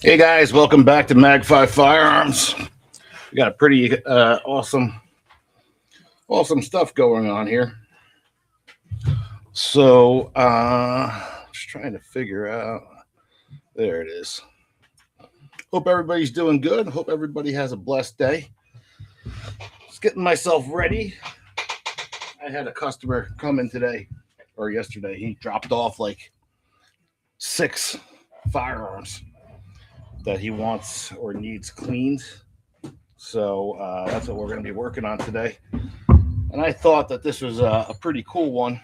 Hey guys, welcome back to Mag5 Firearms. We got a pretty awesome stuff going on here. So, just trying to figure out. There it is. Hope everybody's doing good. Hope everybody has a blessed day. Just getting myself ready. I had a customer come in today or yesterday. He dropped off like 6 firearms that he wants or needs cleaned. So that's what we're going to be working on today. And I thought that this was a pretty cool one.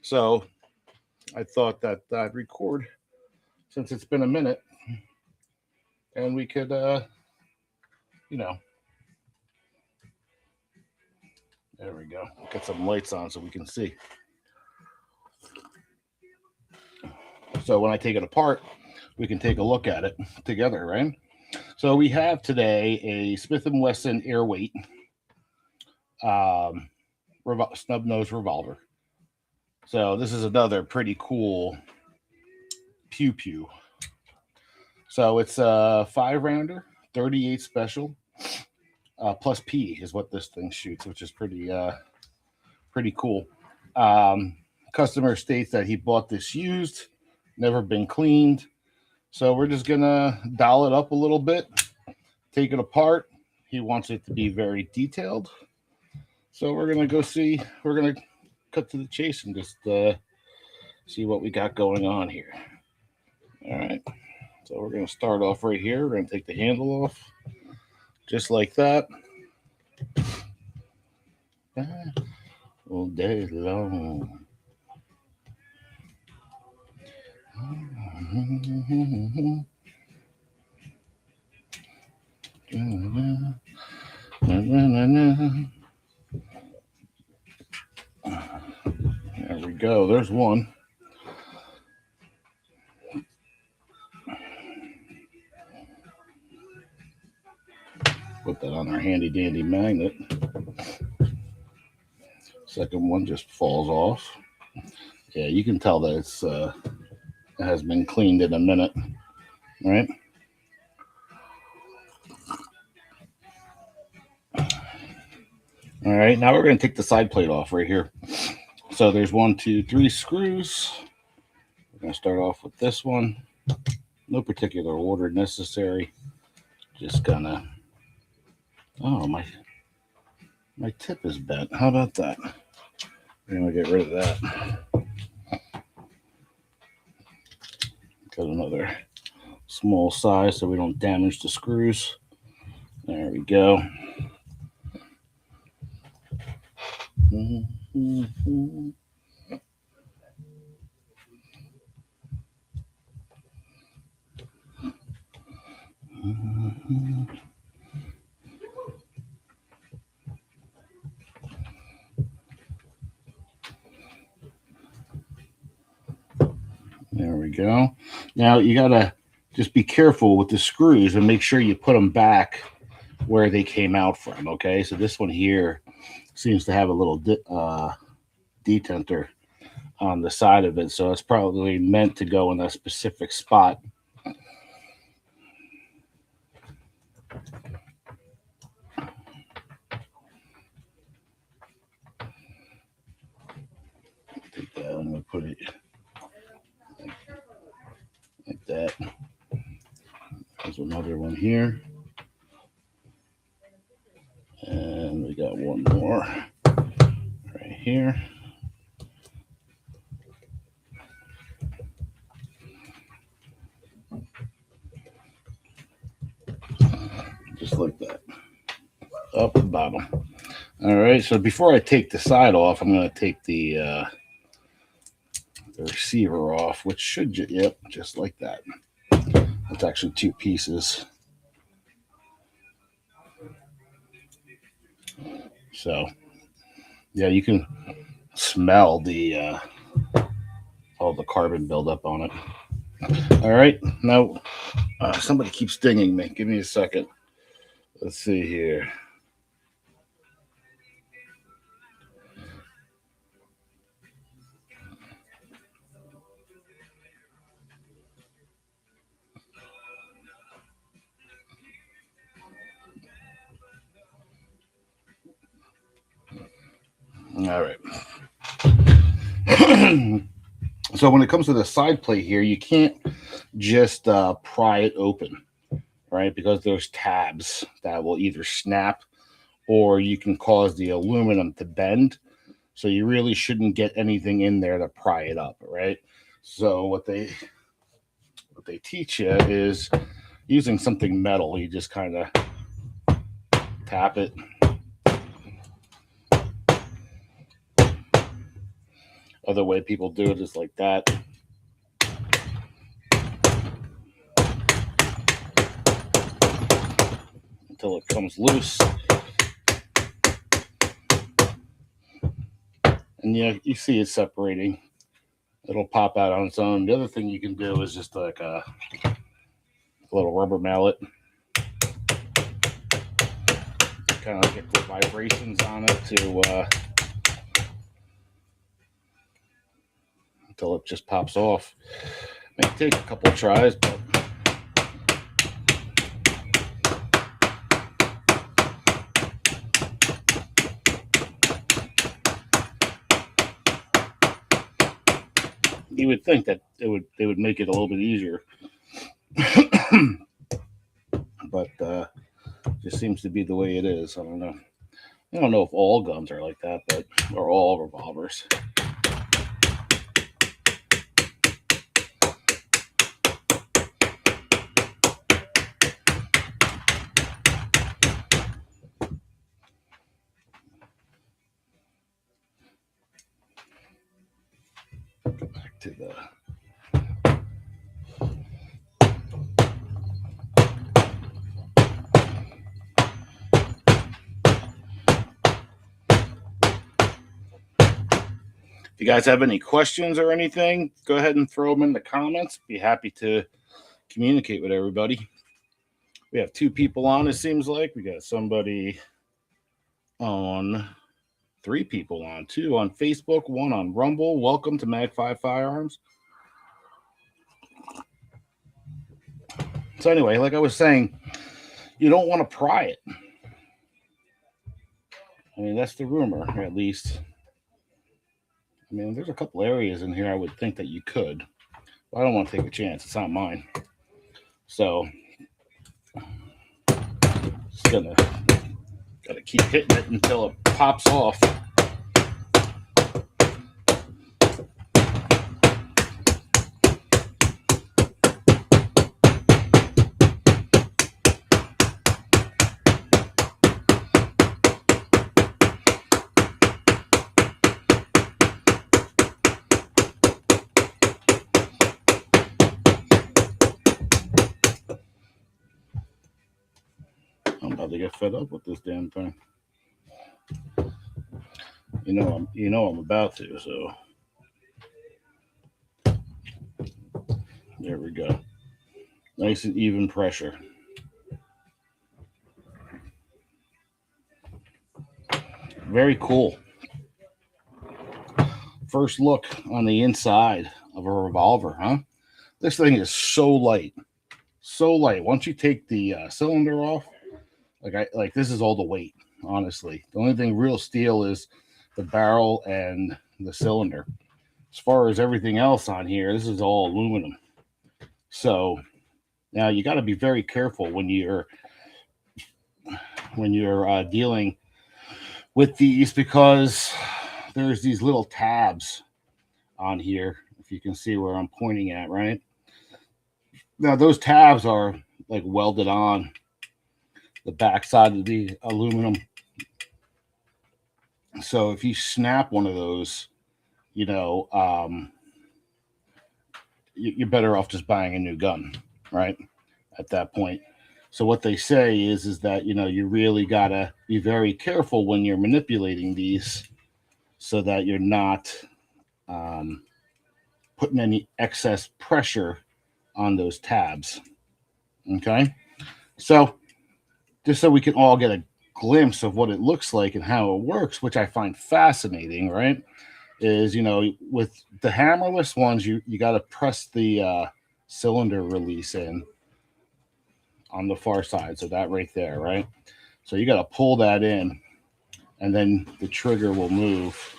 So I thought that I'd record since it's been a minute and we could, you know, there we go. Get some lights on so we can see. So when I take it apart, we can take a look at it together, right? So we have today a Smith & Wesson Airweight snub nose revolver. So this is another pretty cool pew pew. So it's a 5-rounder, 38 special, plus P is what this thing shoots, which is pretty cool. Customer states that he bought this used, never been cleaned. So we're just gonna doll it up a little bit, take it apart. He wants it to be very detailed. So we're gonna go see. We're gonna cut to the chase and just see what we got going on here. All right. So we're gonna start off right here. We're gonna take the handle off, just like that. All day long. There we go. There's one. Put that on our handy dandy magnet. Second one just falls off. Yeah, you can tell that it has been cleaned in a minute, right? All right, now we're going to take the side plate off right here. So there's 1, 2, 3 screws. We're going to start off with this one. No particular order necessary. Just gonna. Oh, my tip is bent. How about that? We're gonna get rid of that. Got another small size so we don't damage the screws. There we go. There we go. Now you gotta just be careful with the screws and make sure you put them back where they came out from. Okay, so this one here seems to have a little detenter on the side of it, so it's probably meant to go in a specific spot. Take that. I'm gonna put it like that. There's another one here. And we got one more right here. Just like that. Up and bottom. All right, so before I take the side off, I'm going to take the receiver off, which should, yep, just like that. It's actually 2 pieces. So, yeah, you can smell the all the carbon buildup on it. All right, now somebody keeps stinging me. Give me a second. Let's see here. All right. So when it comes to the side plate here, you can't just pry it open, right? Because there's tabs that will either snap or you can cause the aluminum to bend. So you really shouldn't get anything in there to pry it up, right? So what they teach you is using something metal. You just kind of tap it. Other way people do it is like that. Until it comes loose. And yeah, you see it separating. It'll pop out on its own. The other thing you can do is just like a little rubber mallet. Kind of get the vibrations on it to until it just pops off. May take a couple of tries, but you would think that they would make it a little bit easier. But just seems to be the way it is. I don't know. I don't know if all guns are like that, but or all revolvers. Go back to the If you guys have any questions or anything, go ahead and throw them in the comments. Be happy to communicate with everybody. We have 2 people on, it seems like. We got somebody on, 3 people on, 2 on Facebook, 1 on Rumble. Welcome to Mag 5 Firearms. So anyway, like I was saying, you don't want to pry it. I mean, that's the rumor, at least. I mean, there's a couple areas in here I would think that you could. But I don't want to take a chance. It's not mine. So, just gotta keep hitting it until it pops off. I'm about to get fed up with this damn thing. You know I'm about to, so there we go. Nice and even pressure. Very cool. First look on the inside of a revolver, huh? This thing is so light. So light. Once you take the cylinder off, like this is all the weight, honestly. The only thing real steel is the barrel and the cylinder. As far as everything else on here, this is all aluminum. So now you got to be very careful when you're dealing with these, because there's these little tabs on here, if you can see where I'm pointing at, right? Now those tabs are like welded on the backside of the aluminum. So if you snap one of those, you're better off just buying a new gun, right? At that point. So what they say is that, you really got to be very careful when you're manipulating these so that you're not putting any excess pressure on those tabs. Okay? So just so we can all get a glimpse of what it looks like and how it works, which I find fascinating, right? Is, with the hammerless ones, you got to press the cylinder release in on the far side. So that right there, right? So you got to pull that in, and then the trigger will move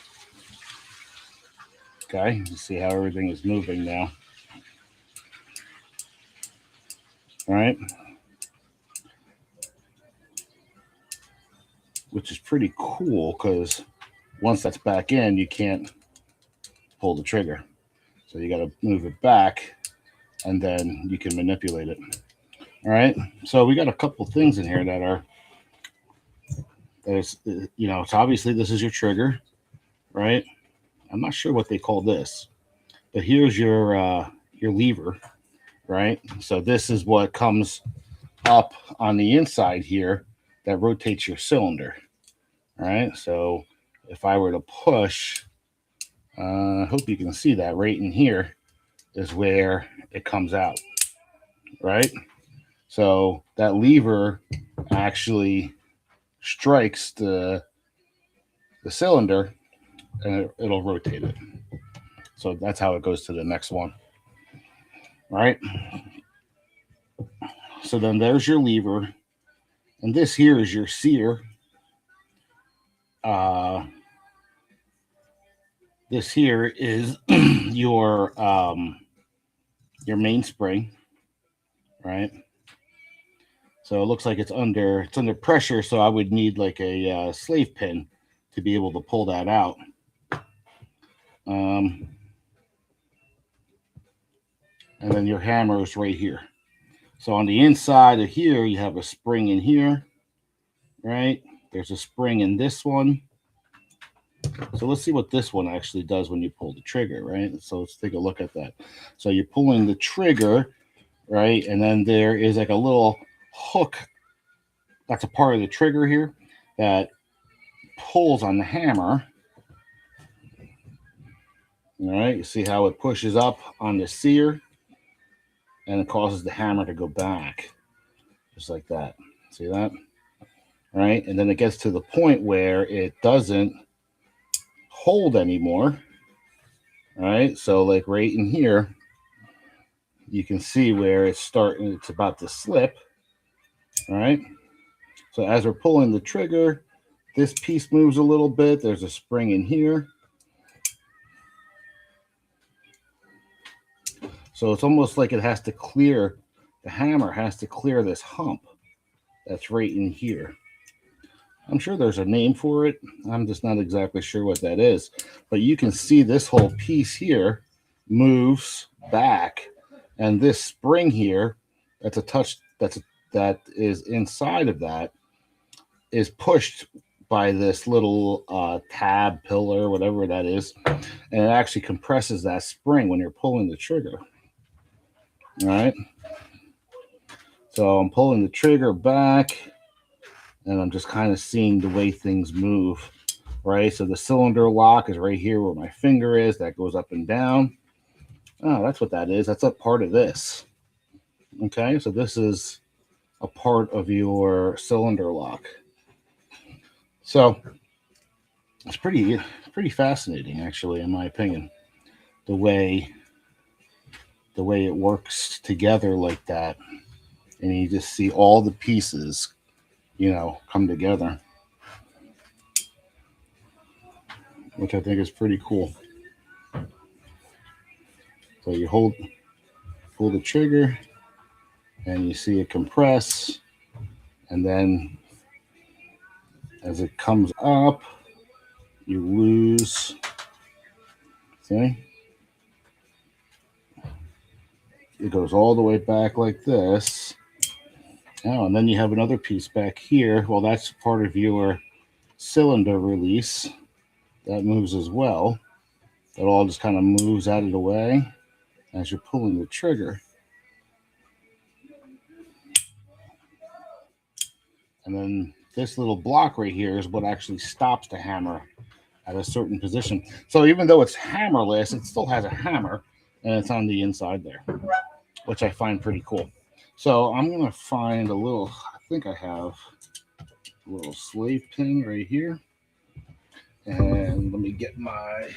Okay, you see how everything is moving now. All right. Which is pretty cool because once that's back in, you can't pull the trigger. So you got to move it back and then you can manipulate it. All right. So we got a couple things in here that are, there's, you know, so obviously this is your trigger, right? I'm not sure what they call this, but here's your lever, right? So this is what comes up on the inside here that rotates your cylinder. All right. So if I were to push, I hope you can see that right in here is where it comes out, right? So that lever actually strikes the cylinder and it'll rotate it. So that's how it goes to the next one, right? So then there's your lever, and this here is your sear. This here is your mainspring, right? So it looks like it's under pressure. So I would need like a slave pin to be able to pull that out. And then your hammer is right here. So on the inside of here, you have a spring in here, right? There's a spring in this one. So let's see what this one actually does when you pull the trigger, right? So let's take a look at that. So you're pulling the trigger, right? And then there is like a little hook that's a part of the trigger here that pulls on the hammer. All right, you see how it pushes up on the sear and it causes the hammer to go back just like that. See that? All right, and then it gets to the point where it doesn't hold anymore. All right, so like right in here, you can see where it's about to slip. All right, so as we're pulling the trigger, this piece moves a little bit. There's a spring in here. So it's almost like it has to clear, the hammer has to clear this hump that's right in here. I'm sure there's a name for it. I'm just not exactly sure what that is. But you can see this whole piece here moves back. And this spring here, that is inside of that, is pushed by this little tab pillar, whatever that is. And it actually compresses that spring when you're pulling the trigger. All right. So I'm pulling the trigger back and I'm just kind of seeing the way things move, right? So the cylinder lock is right here where my finger is. That goes up and down. Oh, that's what that is. That's a part of this. Okay, so this is a part of your cylinder lock. So it's pretty fascinating, actually, in my opinion, the way it works together like that. And you just see all the pieces, you know, come together, which I think is pretty cool. So you pull the trigger and you see it compress, and then as it comes up, you lose, see? It goes all the way back like this. Oh, and then you have another piece back here. Well, that's part of your cylinder release. That moves as well. That all just kind of moves out of the way as you're pulling the trigger. And then this little block right here is what actually stops the hammer at a certain position. So even though it's hammerless, it still has a hammer, and it's on the inside there, which I find pretty cool. So I'm going to find a little, I think I have a little slave pin right here. And let me get my...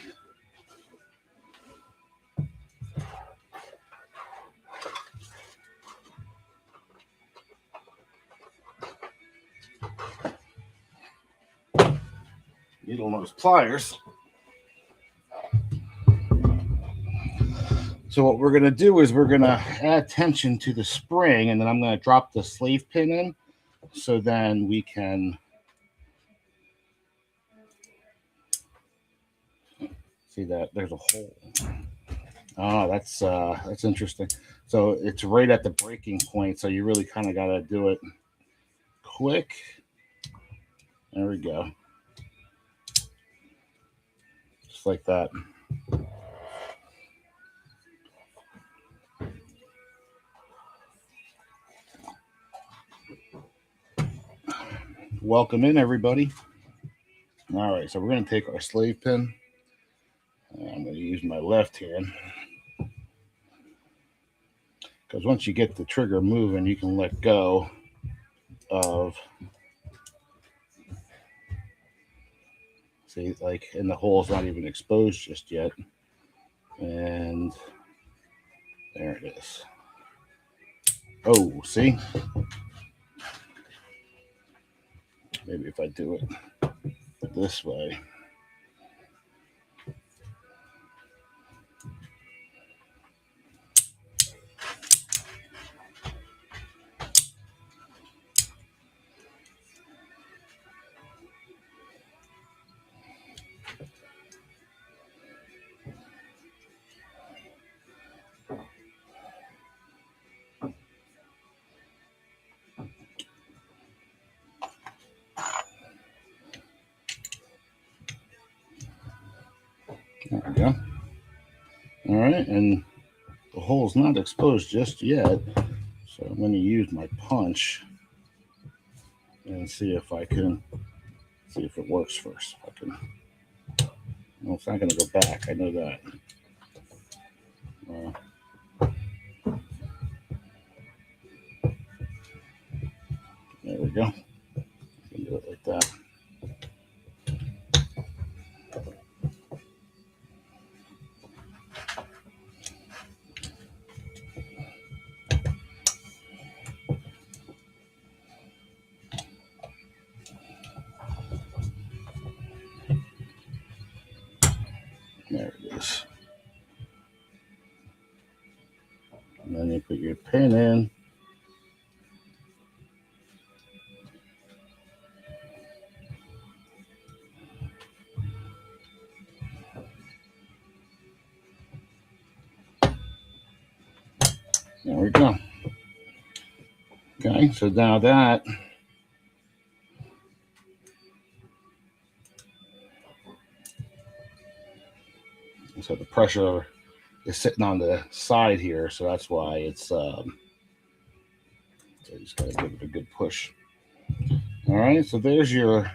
needle nose pliers. So what we're going to do is we're going to add tension to the spring, and then I'm going to drop the slave pin in, so then we can see that there's a hole. Oh, that's interesting. So it's right at the breaking point, so you really kind of got to do it quick. There we go. Just like that. Welcome in, everybody. All right, so we're going to take our slave pin. I'm going to use my left hand, because once you get the trigger moving, you can let go of, see, like, and the hole's not even exposed just yet. And there it is. Oh, see? Maybe if I do it this way. There we go. All right, and the hole's not exposed just yet, so I'm going to use my punch and see if I can, see if it works first. If I can. Well, it's not going to go back. I know that. There we go. I can do it like that. There it is. And then you put your pin in. There we go. Okay, so now that, so the pressure is sitting on the side here, so that's why it's, so you just gotta give it a good push. All right, so there's your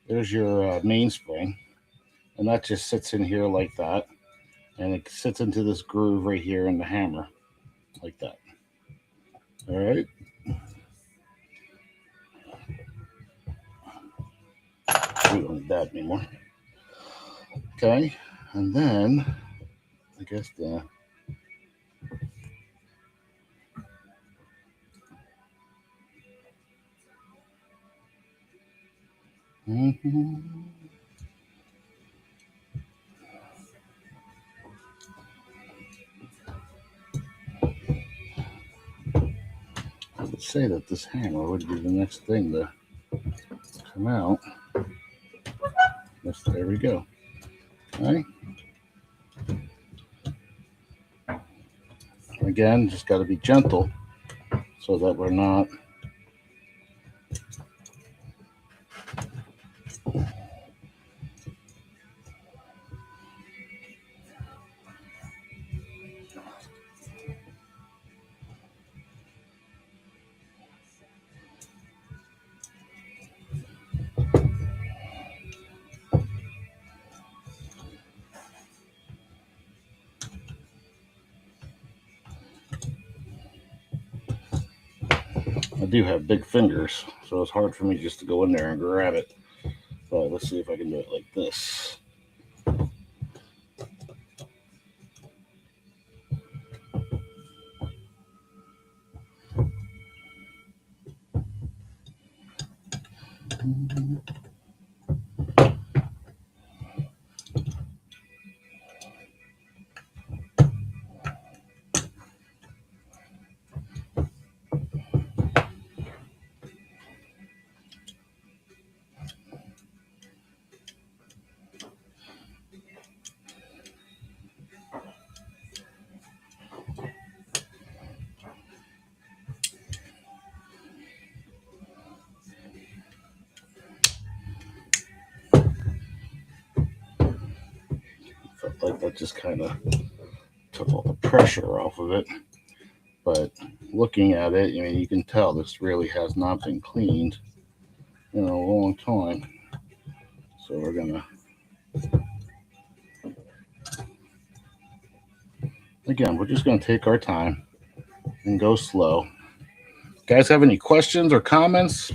mainspring, and that just sits in here like that, and it sits into this groove right here in the hammer, like that. All right. We don't need that anymore. Okay, and then I guess the I would say that this hammer would be the next thing to come out. Yes, there we go. Okay. Again, just got to be gentle so that we're not I do have big fingers, so it's hard for me just to go in there and grab it. But let's see if I can do it like this. like that just kind of took all the pressure off of it. But looking at it, I mean, you can tell this really has not been cleaned in a long time. So we're gonna, again, we're just gonna take our time and go slow. Guys, have any questions or comments?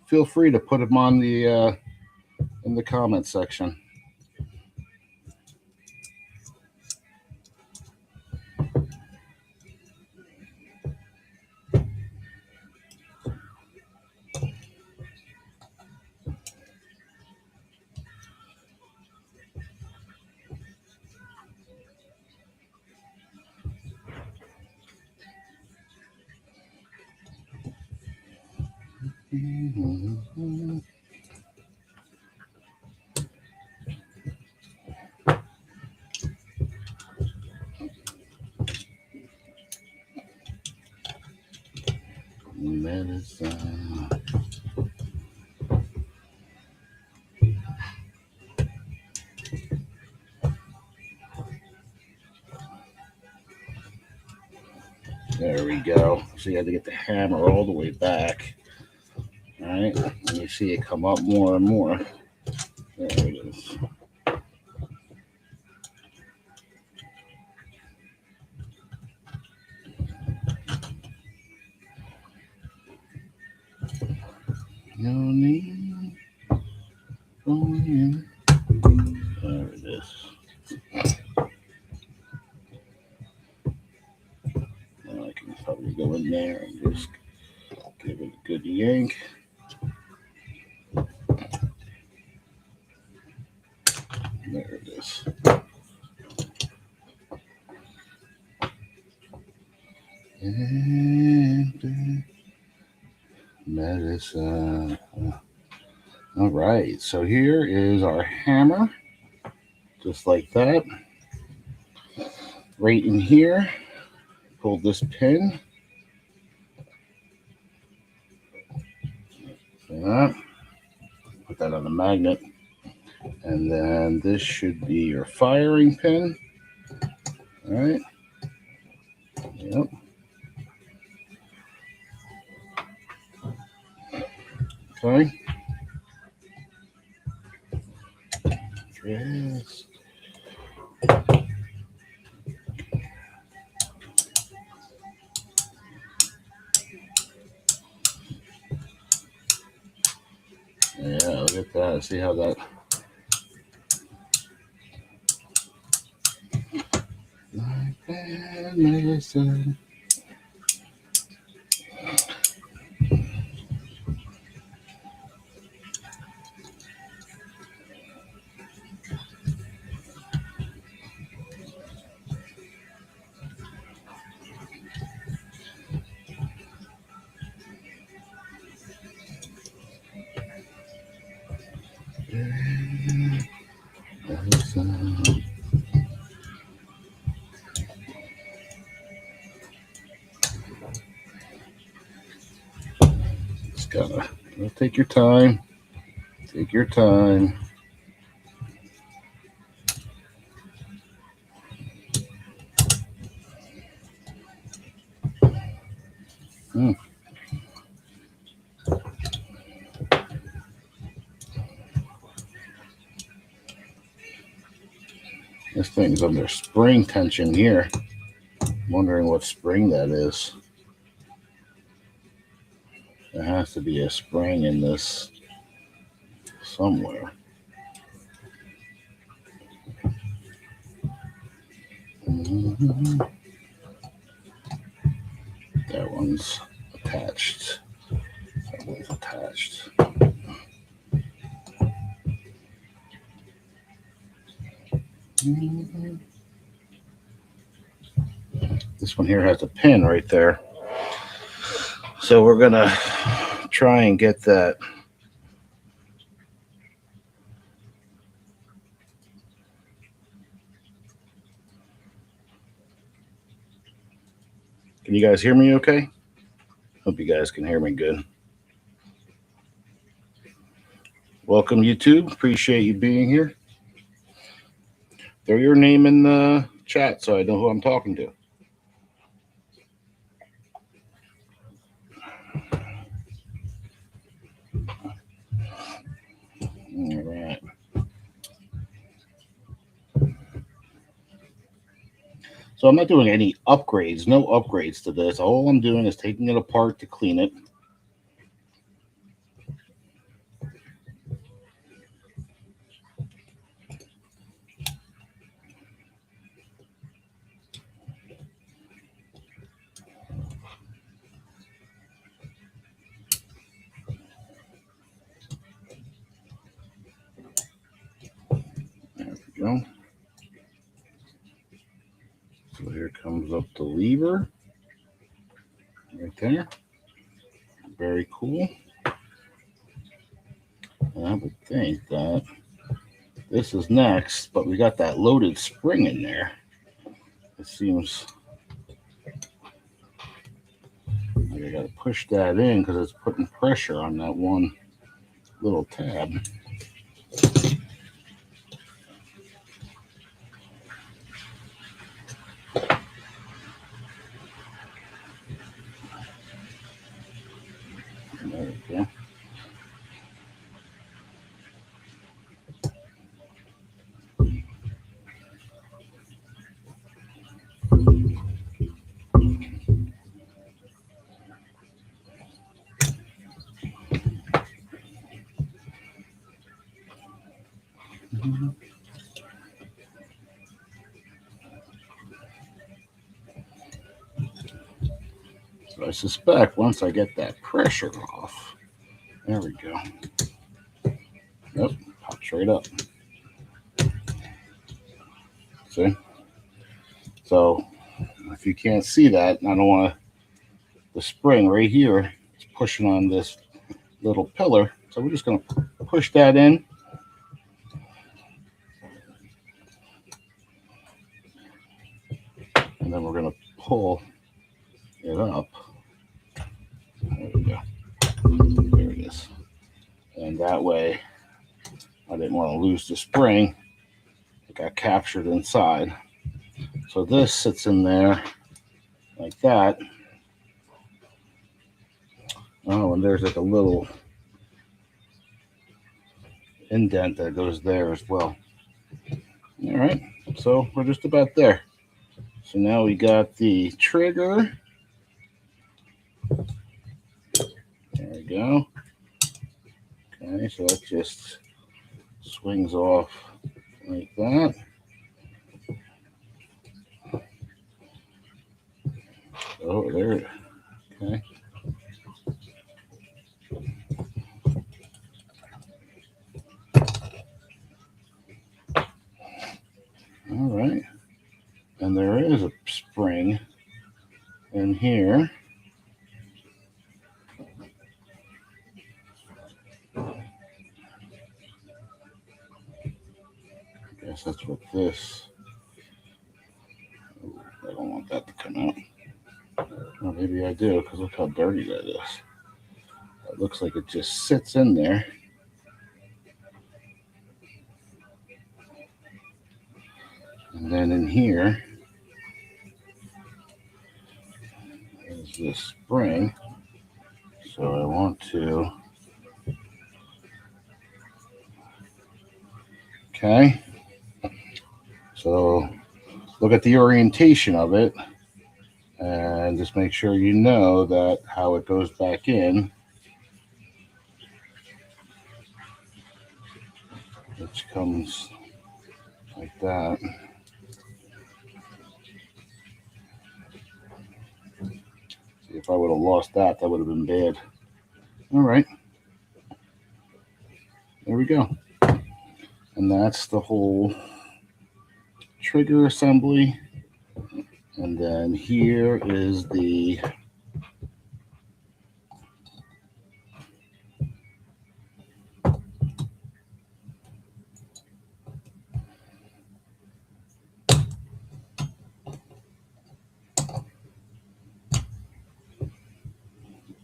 Feel free to put them on the in the comment section. Medicine. There we go. So you had to get the hammer all the way back. All right, and you see it come up more and more. There it is. No need. There it is. Now I can probably go in there and just give it a good yank. There it is. And medicine. All right, so here is our hammer, just like that. Right in here, pull this pin. That. Put that on the magnet. And then this should be your firing pin. All right. Yep. Okay. Yes. Yeah, look at that. See how that. Medicine. Just gotta take your time. Take your time. This thing's under spring tension here. I'm wondering what spring that is. There has to be a spring in this somewhere. Mm-hmm. That one's attached. That one's attached. Mm-hmm. This one here has a pin right there. So we're gonna try and get that. Can you guys hear me okay? Hope you guys can hear me good. Welcome, YouTube. Appreciate you being here. throw your name in the chat so I know who I'm talking to. All right. So I'm not doing any upgrades, no upgrades to this. All I'm doing is taking it apart to clean it. There we go. So here comes up the lever right there. Very cool. And I would think that this is next, but we got that loaded spring in there. It seems like I got to push that in because it's putting pressure on that one little tab. There we go. So I suspect once I get that pressure off, there we go. Yep, pops right up. See? So if you can't see that, I don't want the spring right here is pushing on this little pillar. So we're just going to push that in. And then we're going to pull it up. There we go. There it is. And that way, I didn't want to lose the spring. It got captured inside. So this sits in there like that. Oh, and there's like a little indent that goes there as well. All right, so we're just about there. So now we got the trigger. There we go. Okay, so that just swings off like that. Oh, there. Okay. All right. And there is a spring in here. I guess that's what this. I don't want that to come out. Well, maybe I do, because look how dirty that is. It looks like it just sits in there. And then in here is this spring. So I want to, okay. So look at the orientation of it and just make sure you know that how it goes back in, which comes like that. See, if I would have lost that, that would have been bad. All right. There we go. And that's the whole trigger assembly. And then here is the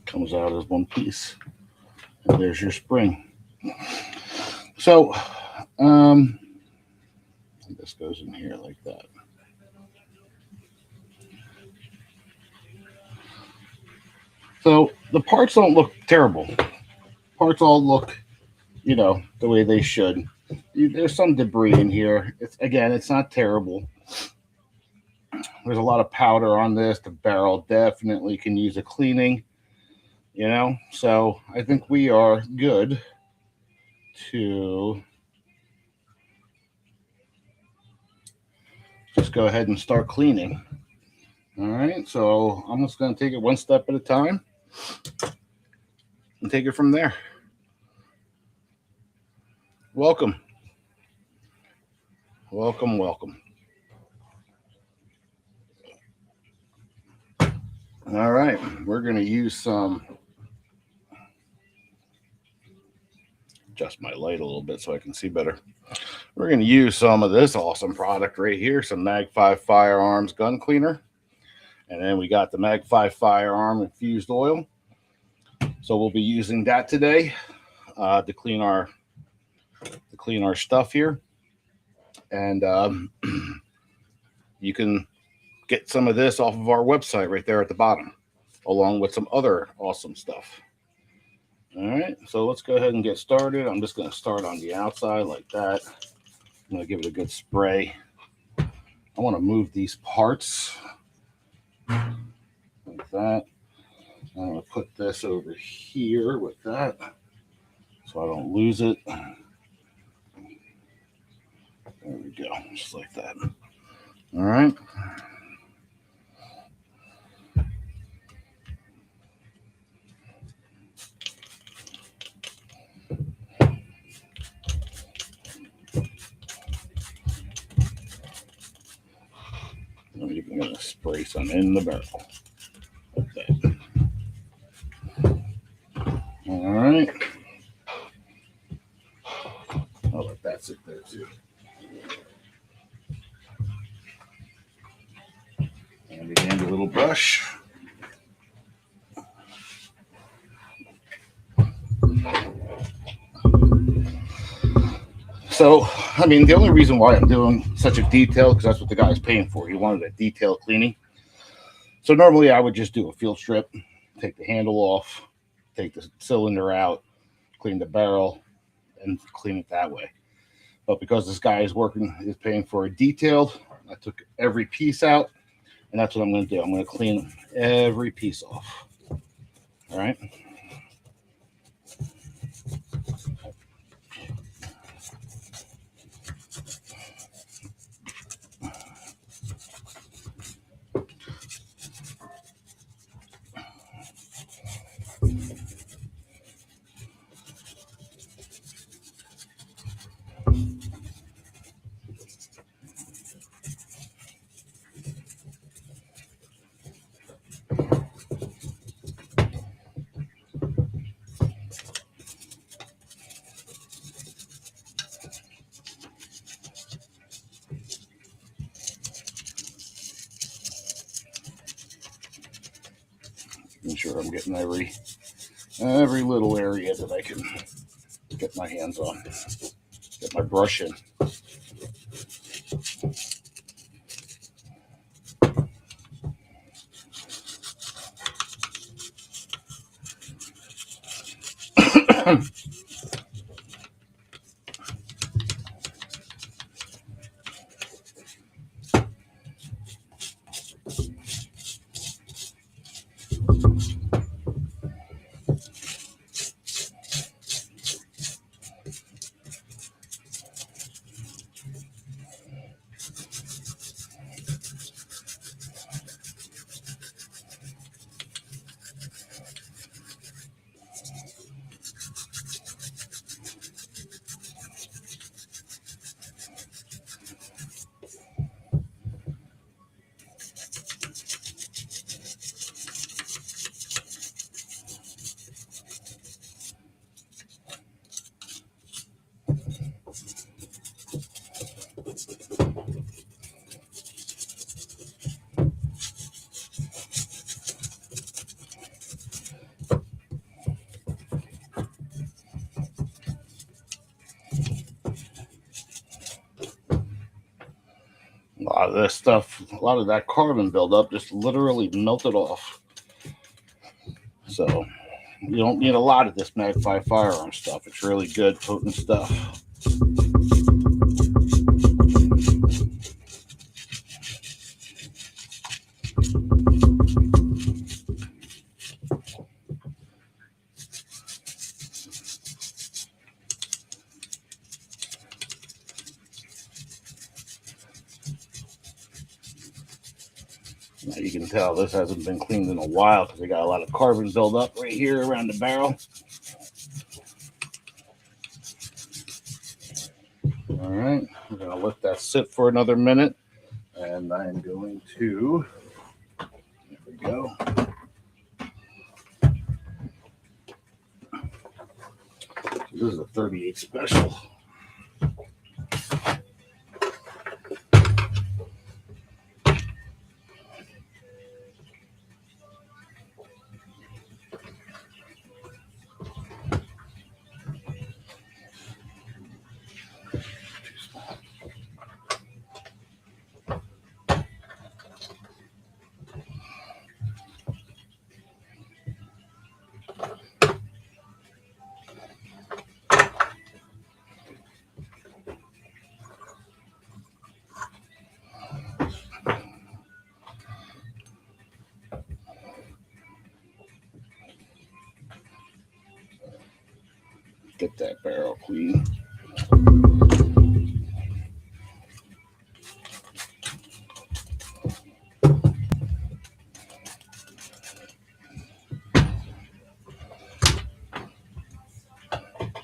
comes out as one piece. And there's your spring. So This goes in here like that. So the parts don't look terrible. Parts all look, the way they should. There's some debris in here. It's not terrible. There's a lot of powder on this. The barrel definitely can use a cleaning, So I think we are good to just go ahead and start cleaning. All right, so I'm just going to take it one step at a time and take it from there. Welcome. Welcome, welcome. All right, we're going to use some, adjust my light a little bit so I can see better. We're going to use some of this awesome product right here, some Mag 5 Firearms gun cleaner. And then we got the Mag 5 Firearm infused oil. So we'll be using that today to clean our stuff here. And you can get some of this off of our website right there at the bottom, along with some other awesome stuff. All right, so let's go ahead and get started. I'm just going to start on the outside like that. I'm going to give it a good spray. I want to move these parts like that. I'm going to put this over here with that so I don't lose it. There we go, just like that. All right. I'm even going to spray some in the barrel like that. All right. I'll let that sit there too. And again, a little brush. So, the only reason why I'm doing such a detail, because that's what the guy's paying for. He wanted a detailed cleaning. So normally I would just do a field strip, take the handle off, take the cylinder out, clean the barrel, and clean it that way. But because this guy is paying for a detailed, I took every piece out, and that's what I'm going to do. I'm going to clean every piece off. All right. Make sure I'm getting every little area that I can get my hands on. Get my brush in. lot of this stuff, a lot of that carbon buildup just literally melted off. So you don't need a lot of this Magpie firearm stuff. It's really good, potent stuff. Now you can tell this hasn't been cleaned in a while because we got a lot of carbon buildup right here around the barrel. All right, I'm going to let that sit for another minute, and I'm going to, there we go. This is a 38 special. Get that barrel clean.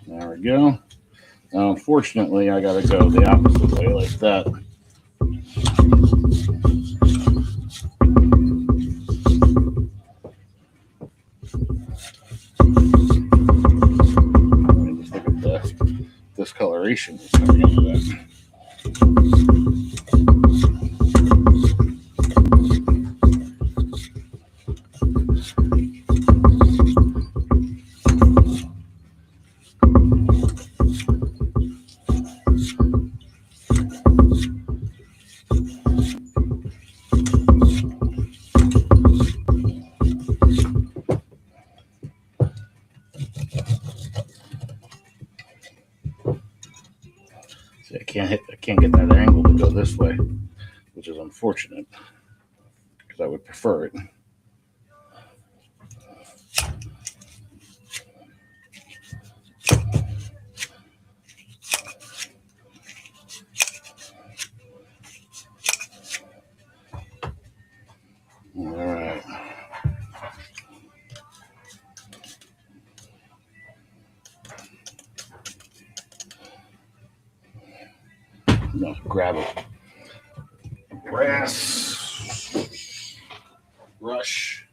There we go. Now, unfortunately, I got to go the opposite way like that. Just look at the discoloration. I can't get that angle to go this way, which is unfortunate because I would prefer it. All right. No, grab it. Brass brush,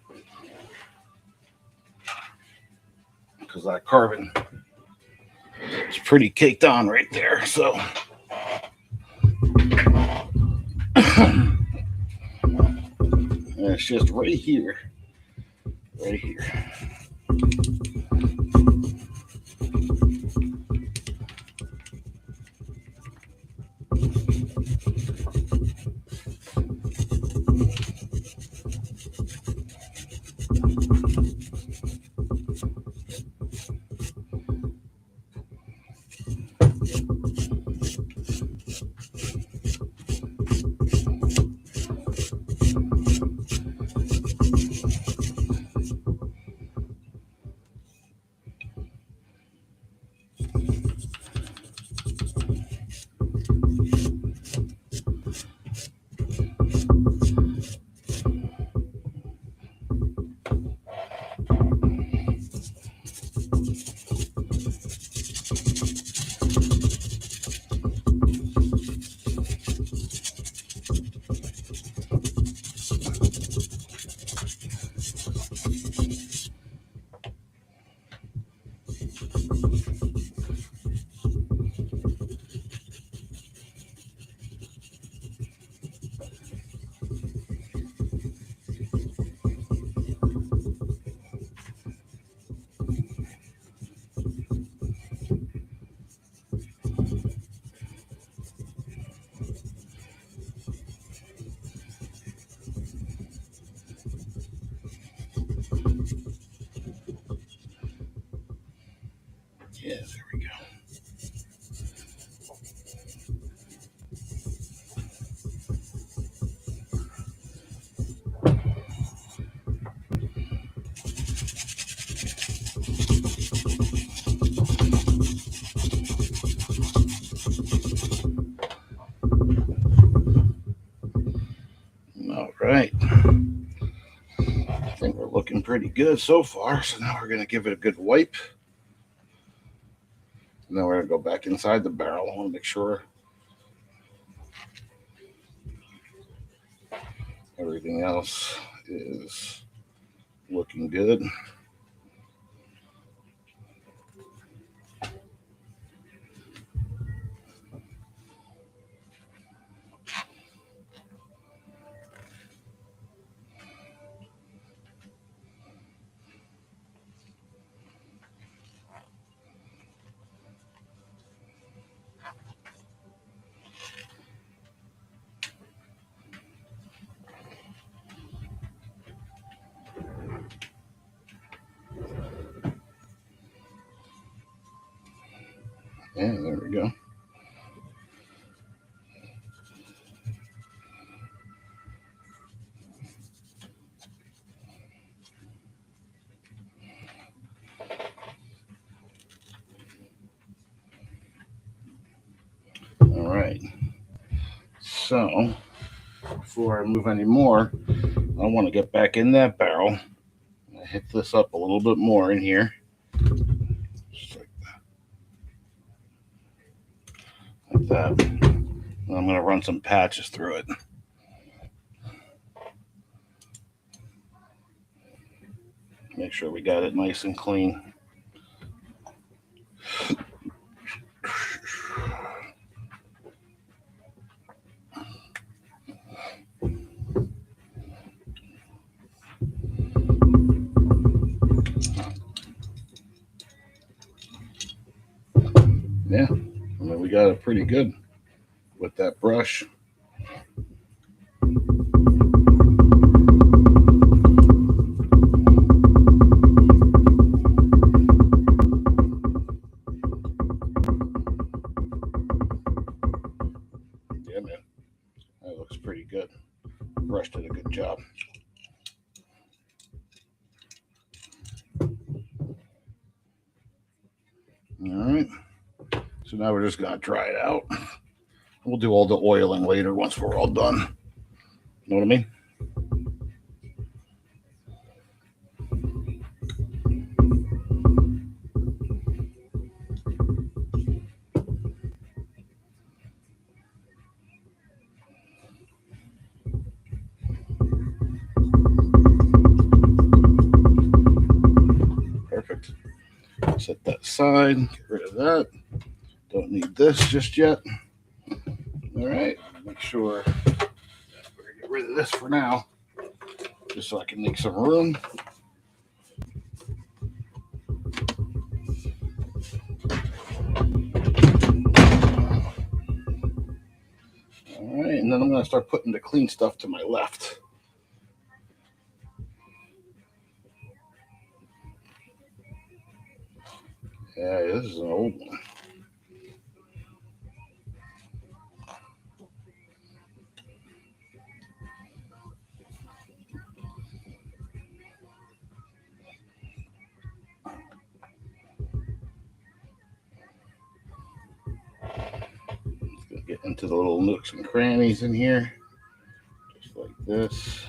because that carbon is pretty caked on right there. So and it's just right here, right here. Yeah, there we go. All right. I think we're looking pretty good so far. So now we're going to give it a good wipe. And then we're going to go back inside the barrel. I want to make sure everything else is looking good. Yeah, there we go. All right. So before I move any more, I want to get back in that barrel. I hit this up a little bit more in here. Just like that. And I'm going to run some patches through it. Make sure we got it nice and clean. Yeah, I mean, we got it pretty good with that brush. Yeah, man, that looks pretty good. Brush did a good job. All right, so now we're just gonna dry it out. We'll do all the oiling later once we're all done. Know what I mean? Perfect. Set that aside. Get rid of that. Don't need this just yet. All right. Make sure we're gonna get rid of this for now, just so I can make some room. All right, and then I'm gonna start putting the clean stuff to my left. Yeah, this is an old one. Get into the little nooks and crannies in here, just like this.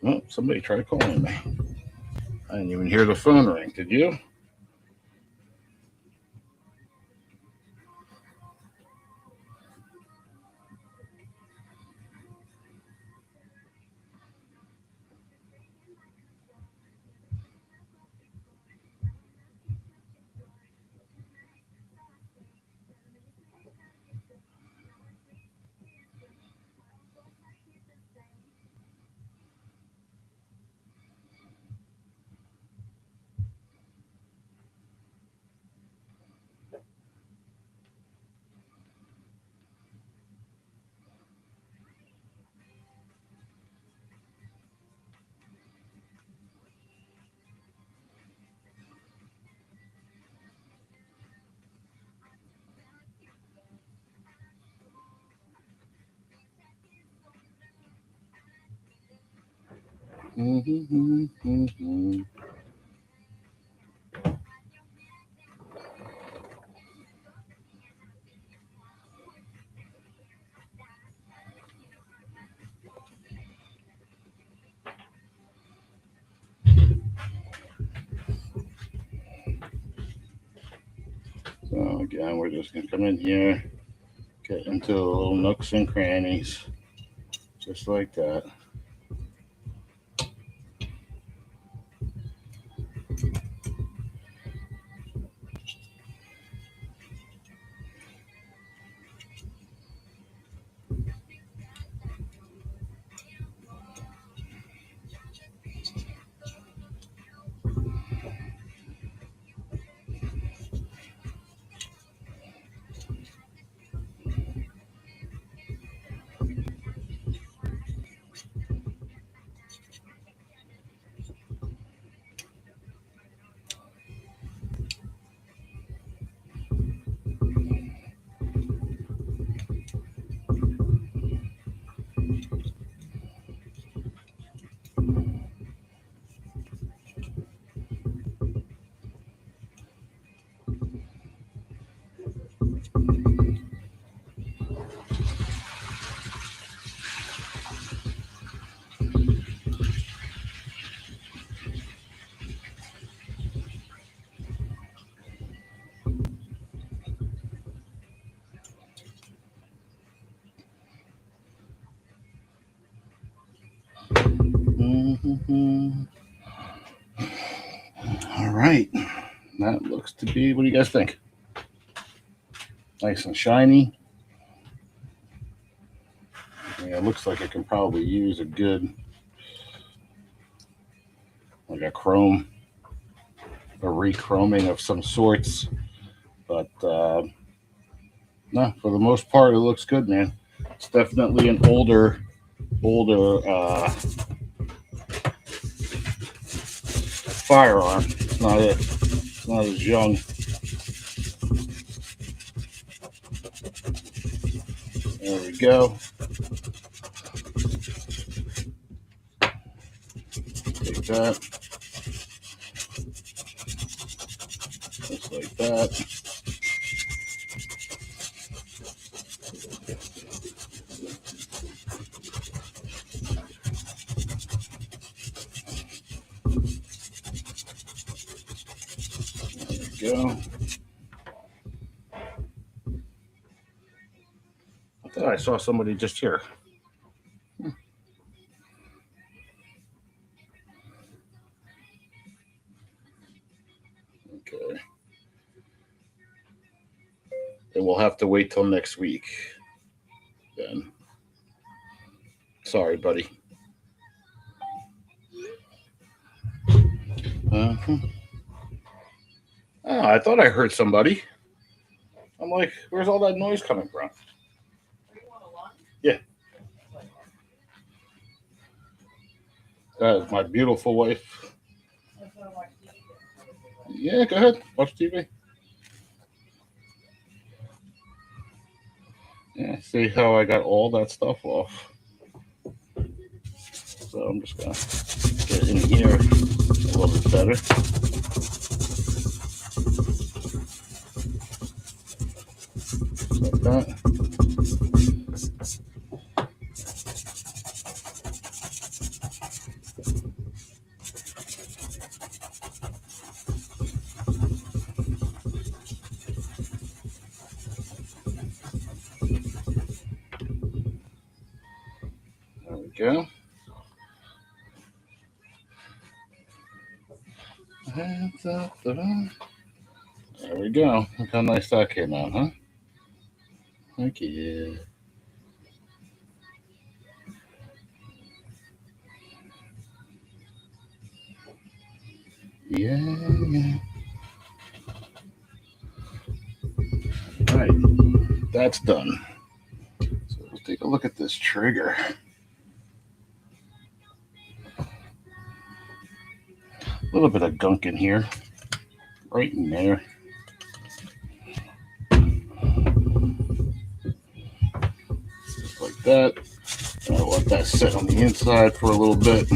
Oh, somebody tried calling me. I didn't even hear the phone ring. Did you? So again, we're just going to come in here, get into the little nooks and crannies, just like that. All right, that looks to be, what do you guys think? Nice and shiny. Yeah, it looks like it can probably use a good, like a chrome, a re-chroming of some sorts. But no, for the most part, it looks good, man. It's definitely an older firearm. It's not as young. There we go. Take that. Just like that. There we go. I thought I saw somebody just here. Okay. Then we'll have to wait till next week. Then. Sorry, buddy. Oh, I thought I heard somebody. I'm like, where's all that noise coming from? Yeah. That is my beautiful wife. Yeah, go ahead. Watch TV. Yeah, see how I got all that stuff off. So I'm just going to get in here a little bit better. Like that. There we go. There we go. Look how nice that came out, huh? Thank you. Yeah. All right, that's done. So let's take a look at this trigger. A little bit of gunk in here, right in there. Just like that. And I'll let that sit on the inside for a little bit.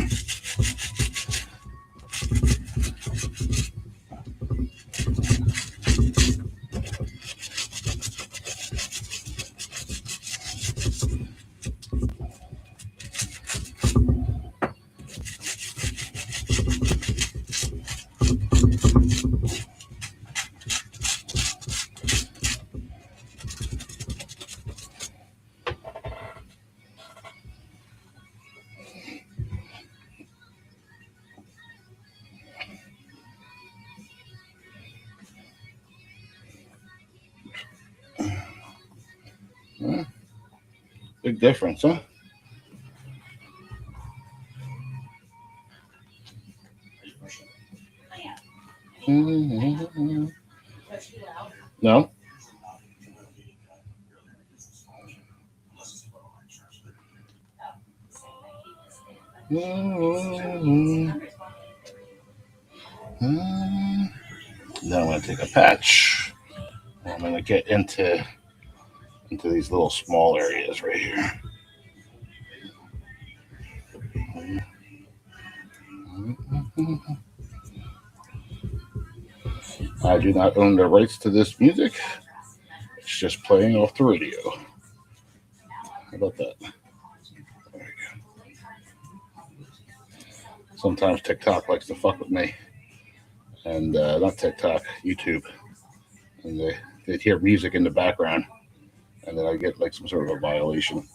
Big difference, huh? No? Now I'm going to take a patch. I'm going to get into these little small areas right here. I do not own the rights to this music. It's just playing off the radio. How about that? There we go. Sometimes TikTok likes to fuck with me. And not TikTok, YouTube. And they hear music in the background. And then I get like some sort of a violation.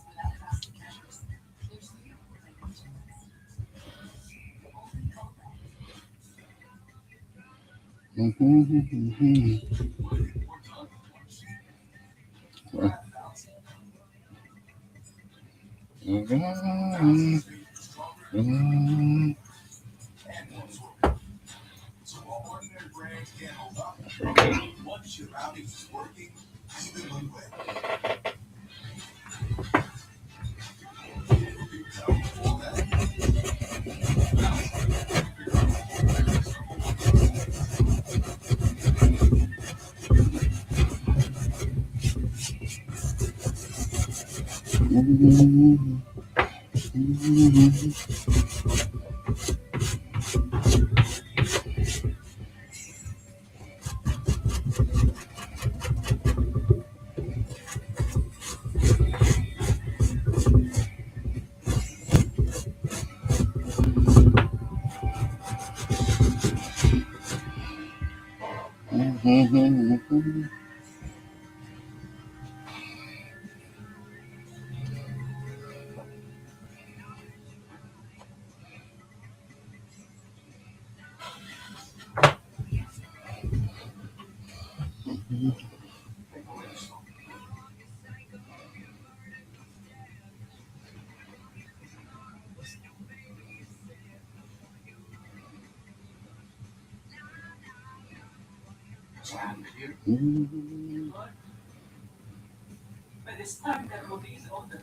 By this time, that movie is older.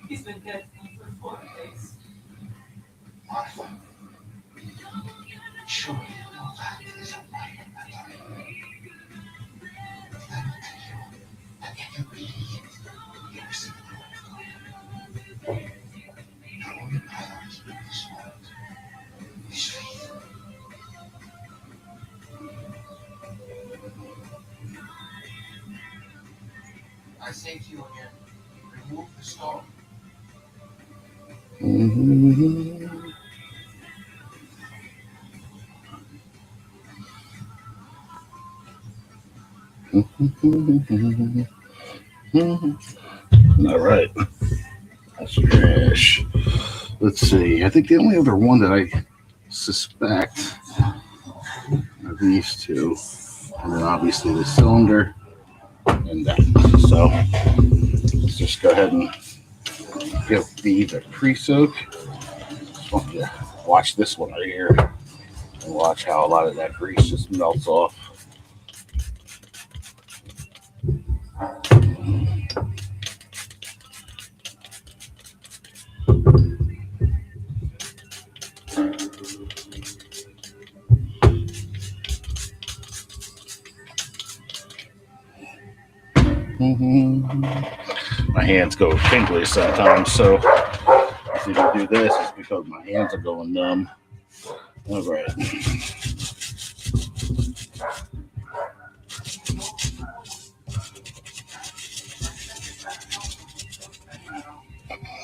He's been dead for 4 days. Sure, you know that is a liar, but can you believe years ago? Your only priority in this world is faith. I say to you again, remove the stone. All right. That's trash. Let's see. I think the only other one that I suspect are these two. And then obviously the cylinder and that. So let's just go ahead and give these a pre-soak. Just want you to watch this one right here and watch how a lot of that grease just melts off. My hands go tingly sometimes, so if you do this, it's because my hands are going numb. All right.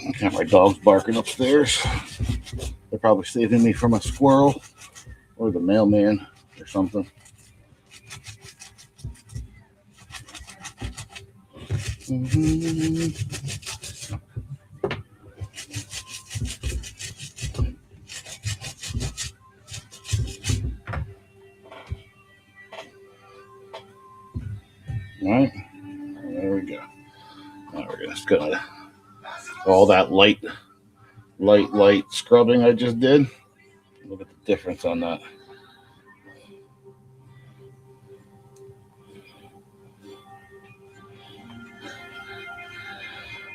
Okay, my dog's barking upstairs. They're probably saving me from a squirrel or the mailman or something. All right, there we go. Now we're gonna just gonna all that light scrubbing I just did. Look at the difference on that.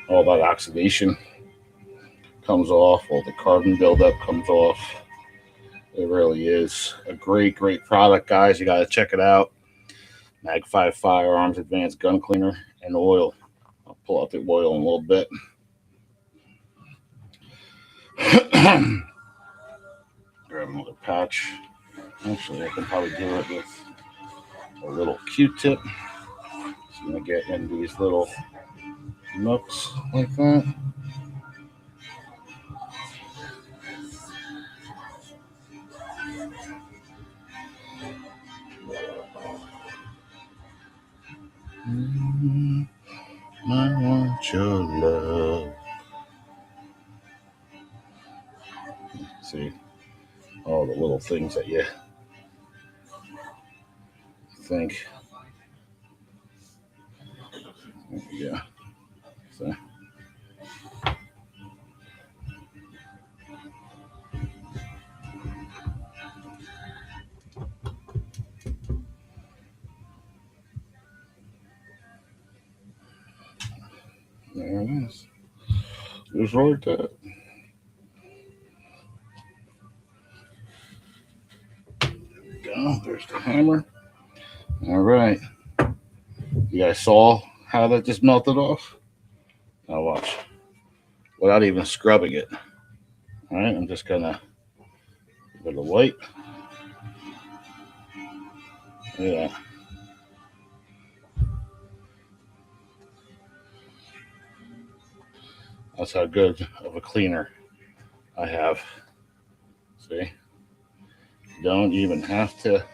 All that oxidation comes off, all the carbon buildup comes off. It really is a great product, guys. You got to check it out. Mag 5 Firearms Advanced Gun Cleaner and Oil. I'll pull out the oil in a little bit. Grab another patch. Actually, I can probably do it with a little Q-tip. So I'm going to get in these little nooks like that. I want your love. See all the little things that you think. Yeah. So. There it is. Just like that. There we go. There's the hammer. All right. You guys saw how that just melted off? Now watch. Without even scrubbing it. All right. I'm just going to give it a white. Yeah. That's how good of a cleaner I have. See? You don't even have to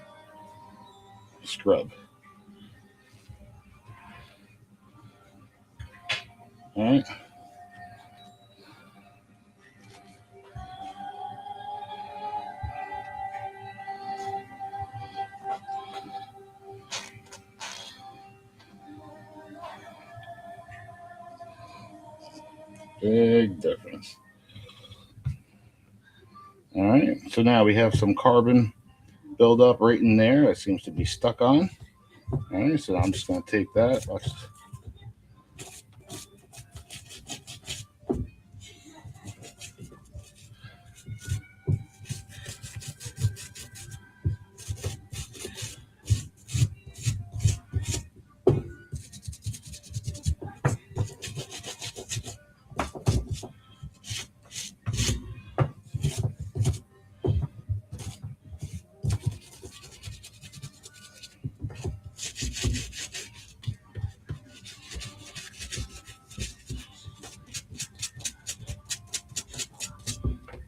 scrub. All right. Big difference. All right. So now we have some carbon buildup right in there. That seems to be stuck on. All right. So I'm just going to take that. Watch.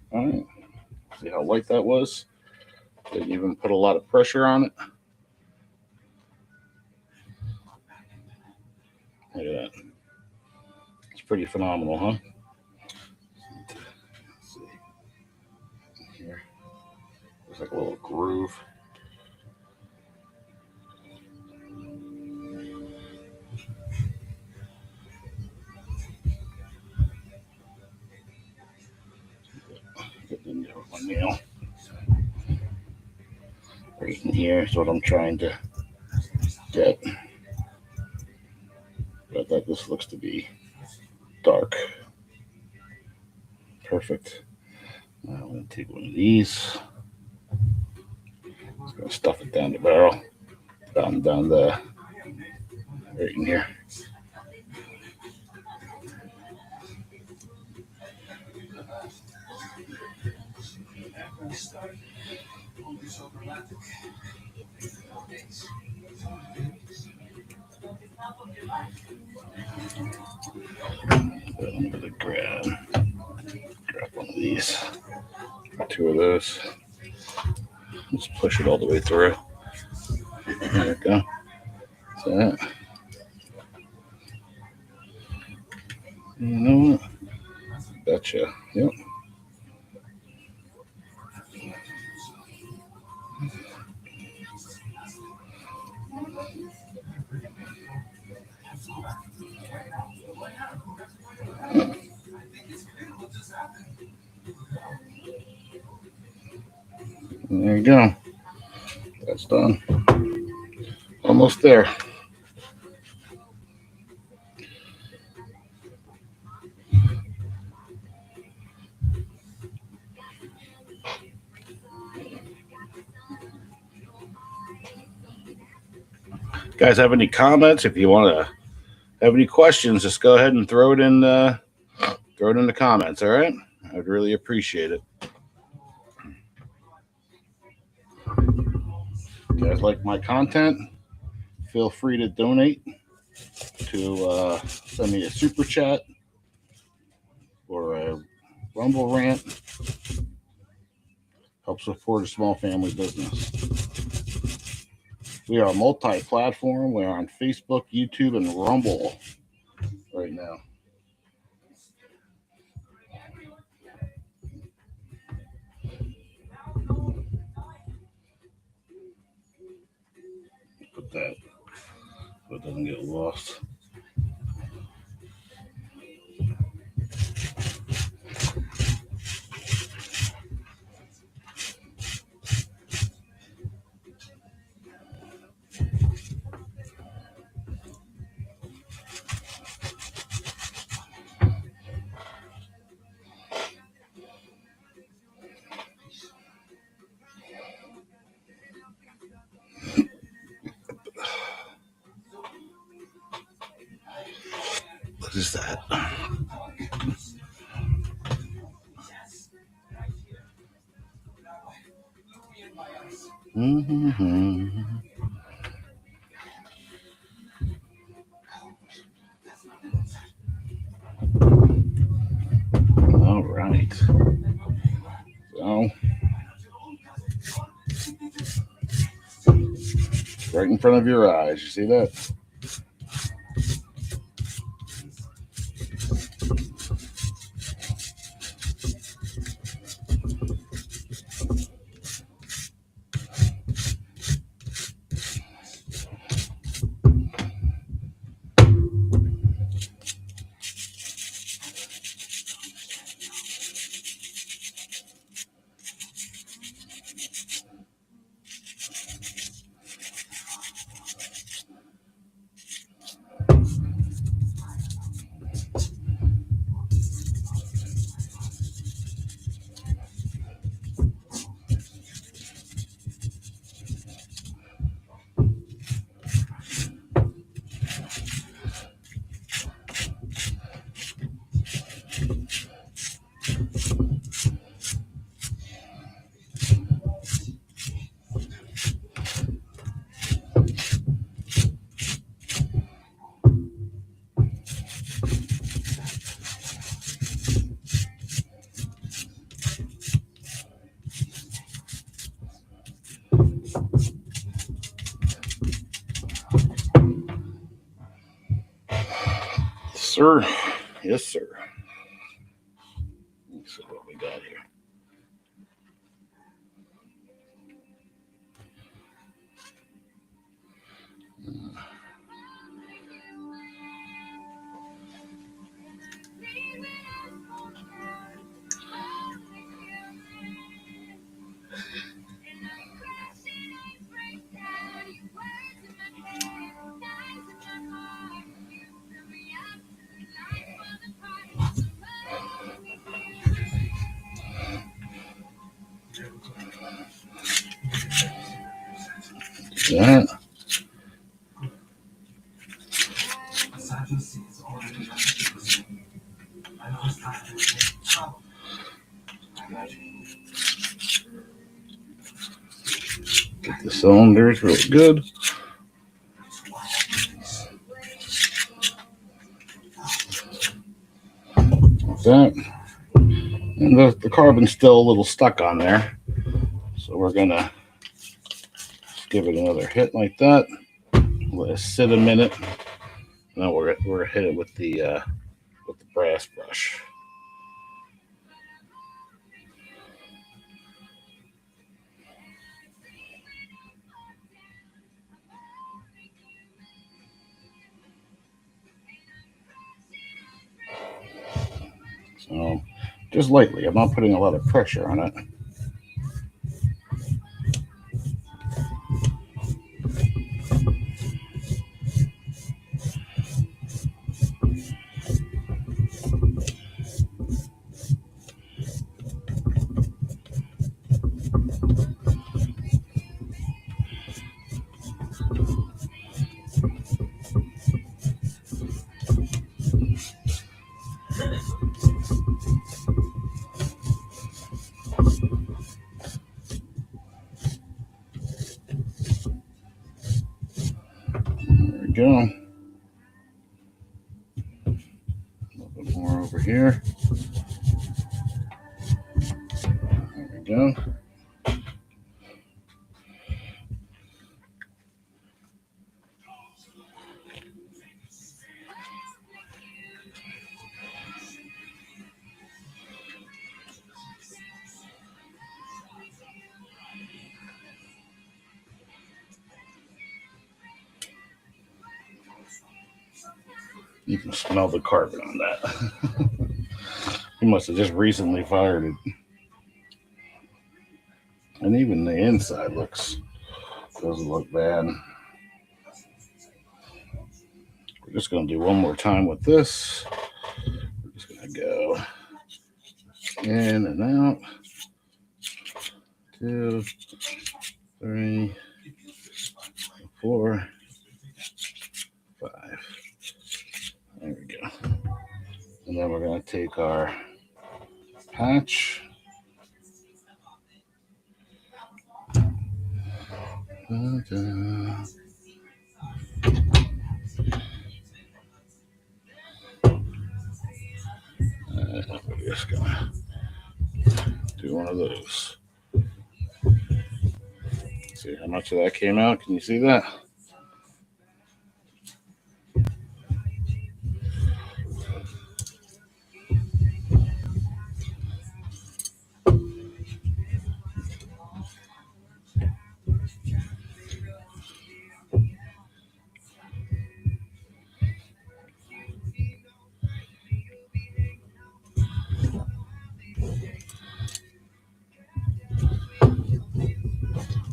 All right. See how light that was? Didn't even put a lot of pressure on it. Look at that. It's pretty phenomenal, huh? Let's see. Here. There's like a little groove. Getting in there with my nail. Right in here is what I'm trying to get. But that just looks to be dark. Perfect. Now I'm going to take one of these. Just going to stuff it down the barrel. Down the right in here. I'm going to grab one of these, two of those. Just push it all the way through. There we go. So that. You know what? Betcha. Yep. And there you go. That's done. Almost there. Guys, have any comments? If you want to have any questions, just go ahead and throw it in the comments. All right, I'd really appreciate it. If you guys like my content, feel free to donate to send me a super chat or a Rumble rant. Help support a small family business. We are multi-platform. We're on Facebook, YouTube, and Rumble right now. Put that so it doesn't get lost. What is that? Mm-hmm. All right. So, right in front of your eyes. You see that? Sir. Yes, sir. Let's see what we got here. Yeah. Get the cylinders real good. Like that. And the carbon's still a little stuck on there. So we're going to give it another hit like that. Let it sit a minute. Now we're going to hit it with the brass brush. So just lightly. I'm not putting a lot of pressure on it. go. A little bit more over here. There we go. You can smell the carbon on that. He must have just recently fired it. And even the inside doesn't look bad. We're just going to do one more time with this. We're just going to go in and out. 2, 3, 4, 5. There we go. And then we're going to take our patch. We're just going to do one of those. See how much of that came out? Can you see that?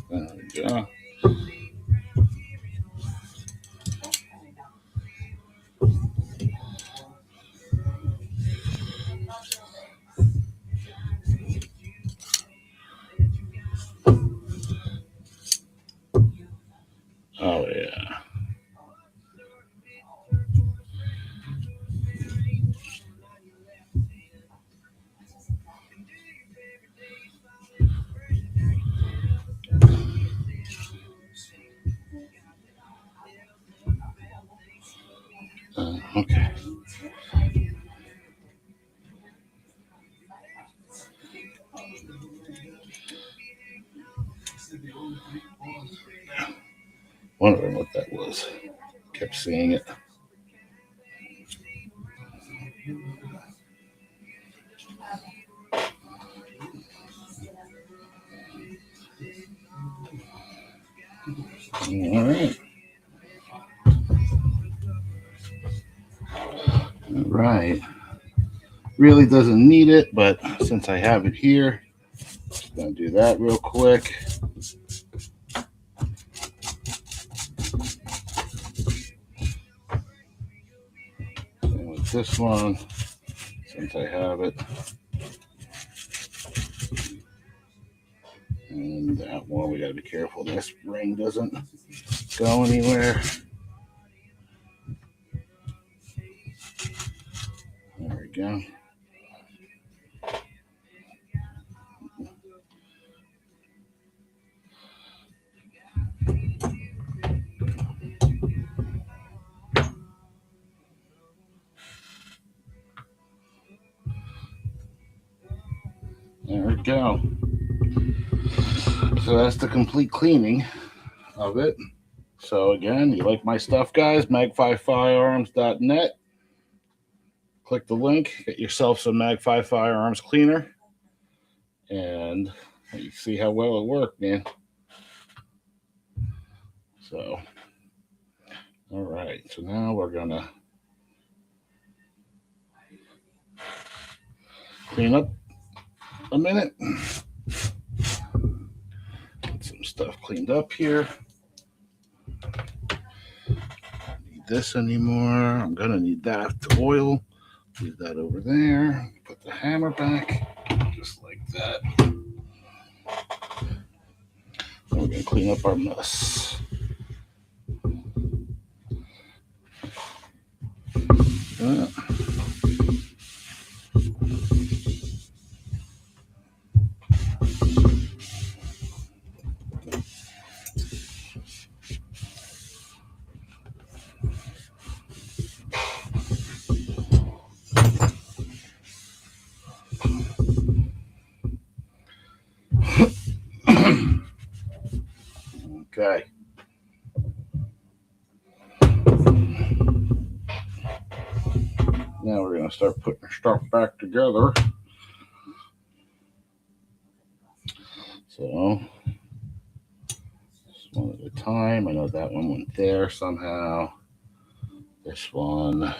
There we go. Oh, yeah. Okay. Wondering what that was. Kept seeing it. All right. All right. Really doesn't need it, but since I have it here, I'm just going to do that real quick. And with this one, since I have it. And that one, we got to be careful this ring doesn't go anywhere. There we go. There we go. So that's the complete cleaning of it. So again, you like my stuff, guys, mag5firearms.net. Click the link, get yourself some Mag5 Firearms cleaner, and you see how well it worked, man. So, all right, so now we're gonna clean up a minute. Get some stuff cleaned up here. Don't need this anymore. I'm gonna need that oil. Leave that over there. Put the hammer back, just like that. And we're gonna clean up our mess. Okay. Now we're going to start putting our stuff back together. So, just one at a time. I know that one went there somehow. This one.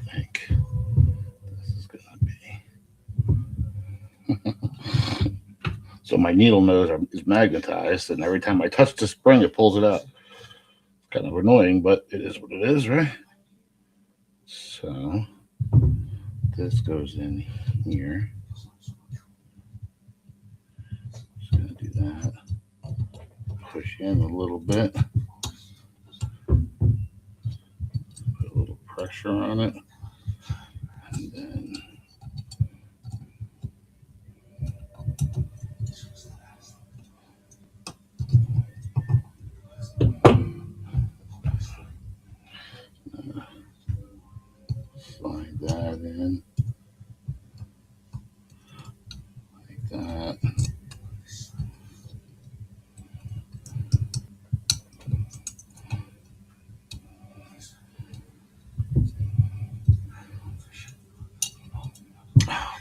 I think this is going to be. So my needle nose is magnetized, and every time I touch the spring, it pulls it out. It's kind of annoying, but it is what it is, right? So this goes in here. Just going to do that. Push in a little bit. Put a little pressure on it. And then slide that in like that.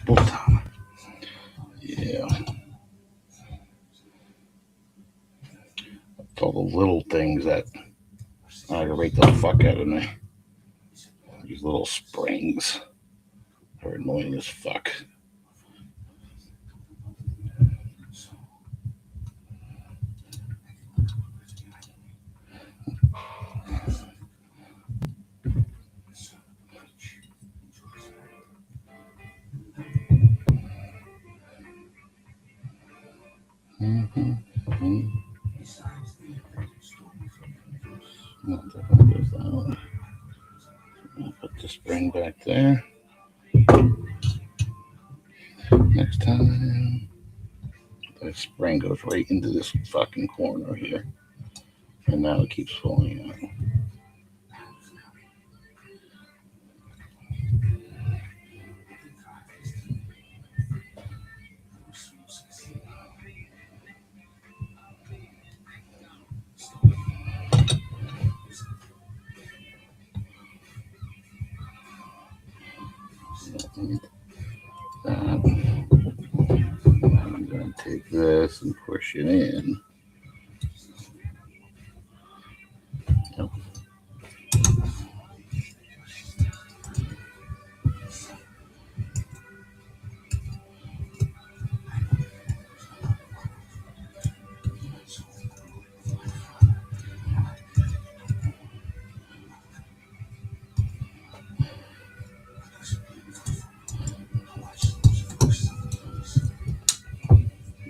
Both time. Yeah. It's all the little things that aggravate the fuck out of me. These little springs are annoying as fuck. Put the spring back there. Next time, the spring goes right into this fucking corner here. And now it keeps falling out. That. I'm going to take this and push it in. Yep.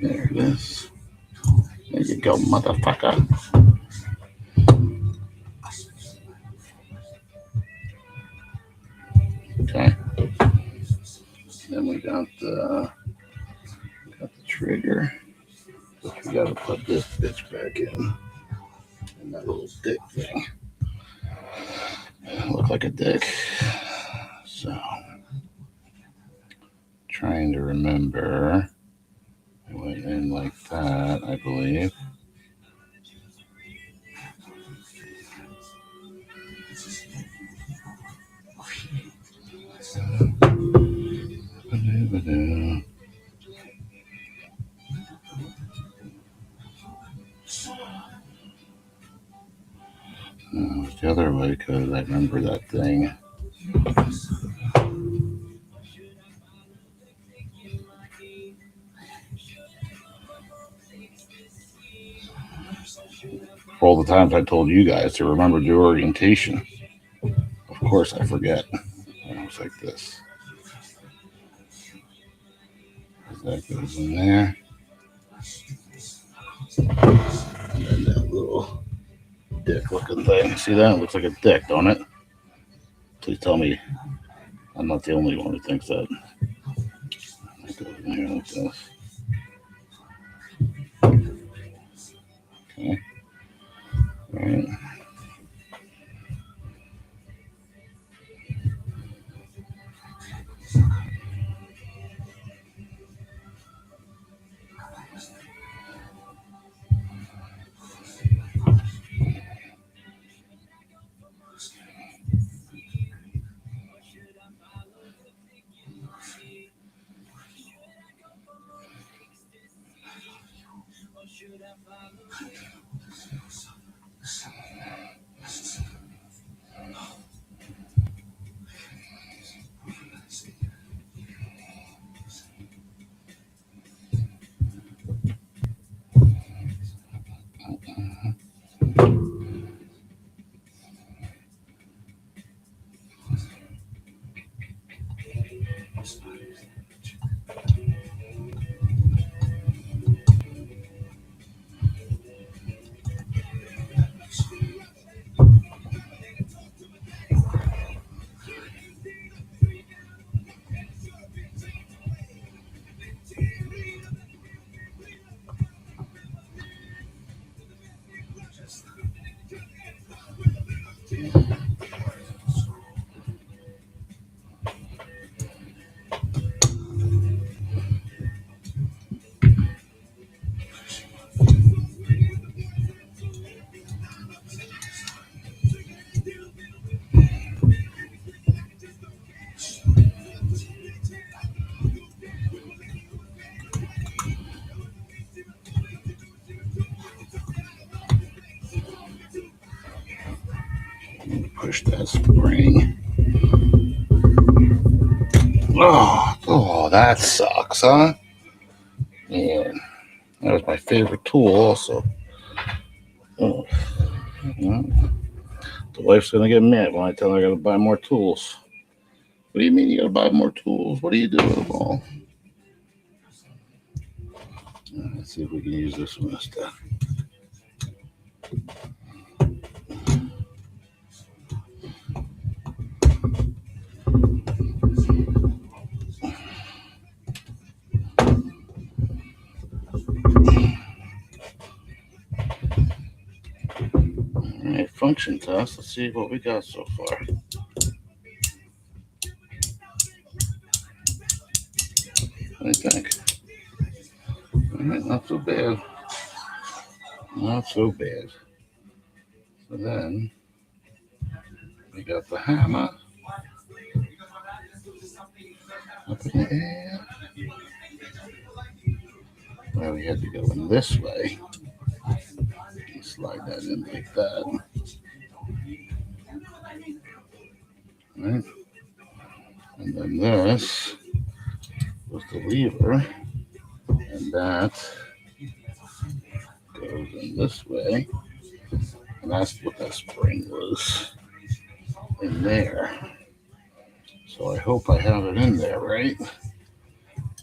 There it is. There you go, motherfucker. Okay. Then we got the trigger. We got to put this bitch back in. And that little dick thing. Look like a dick. So, trying to remember. I went in like that, I believe. No, it's the other way because I remember that thing. for all the times I told you guys to remember the orientation. Of course, I forget. It looks like this. That goes in there. And then that little dick-looking thing. See that? It looks like a dick, don't it? Please tell me I'm not the only one who thinks that. That goes in here like this. Okay. All right. Push that spring. Oh, that sucks, huh? Man, that was my favorite tool also. Oh, well, the wife's gonna get mad when I tell her I gotta buy more tools. What do you mean you gotta buy more tools? What do you do with them all? Let's see if we can use this one instead. All right, function test. Let's see what we got so far. What do you think? All right, not so bad. Not so bad. So then we got the hammer up in the air. Well, we had to go in this way. Slide that in like that. Right? And then this was the lever, and that goes in this way, and that's what that spring was in there. So I hope I have it in there, right?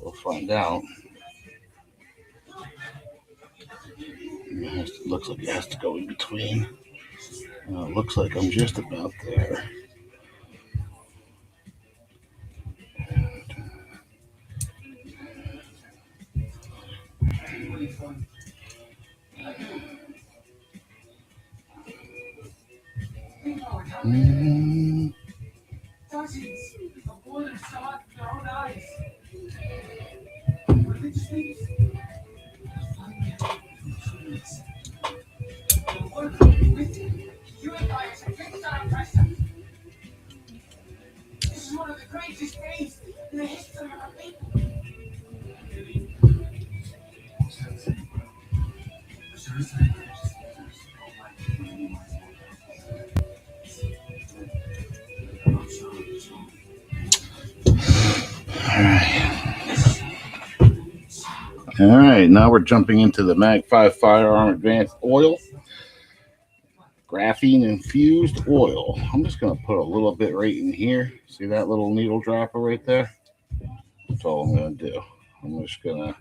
We'll find out. It looks like it has to go in between. It looks like I'm just about there. Dozens of women saw it with their own eyes. Religious leaders. The work with unify us against our oppressor. This is one of the greatest days in the history of our people. All right, now we're jumping into the Mag 5 Firearm Advanced Oil. graphene infused oil. I'm just going to put a little bit right in here. See that little needle dropper right there? That's all I'm going to do. I'm just going to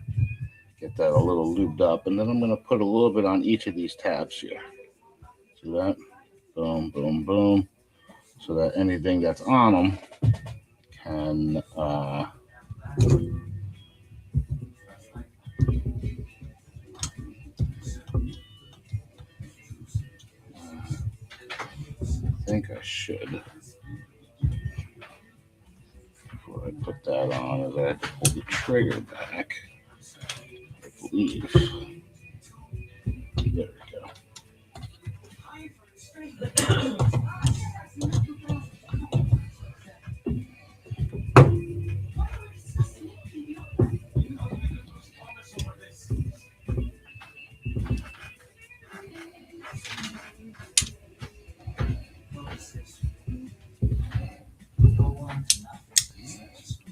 get that a little lubed up, and then I'm going to put a little bit on each of these tabs here. See that? Boom, boom, boom. So that anything that's on them can I think I should, before I put that on, is I have to pull the trigger back, I believe. There we go.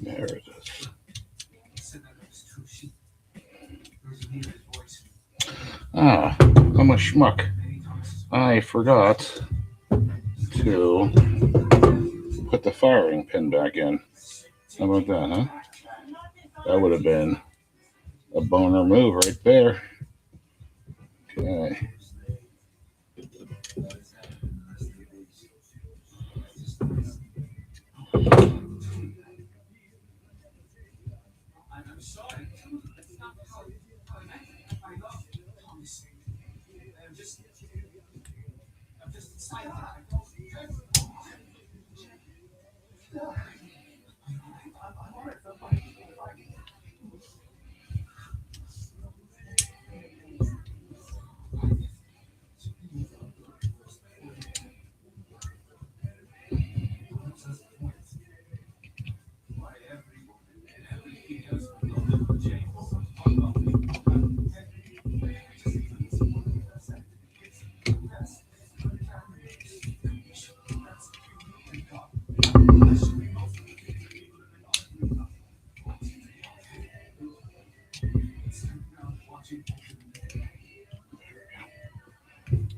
There it is. Ah, I'm a schmuck. I forgot to put the firing pin back in. How about that, huh? That would have been a boner move right there. Okay.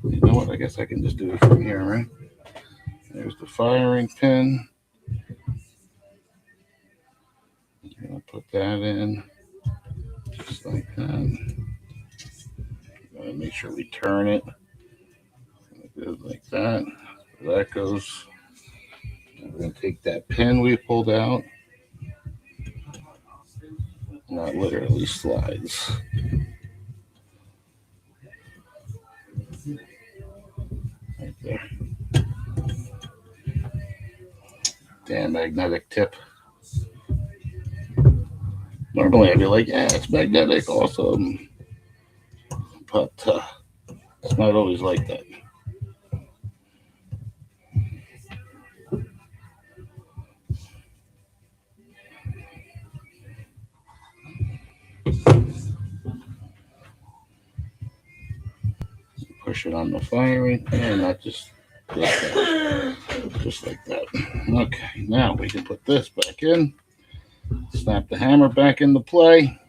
You know what? I guess I can just do it from here, right? There's the firing pin. I'm going to put that in just like that. Make sure we turn it like that. Where that goes. We're going to take that pin we pulled out. And that literally slides. Right there. Damn magnetic tip. Normally I'd be like, yeah, it's magnetic, awesome. But it's not always like that. Push it on the firing pin, not just like that. Just like that. Okay, now we can put this back in. Snap the hammer back into play.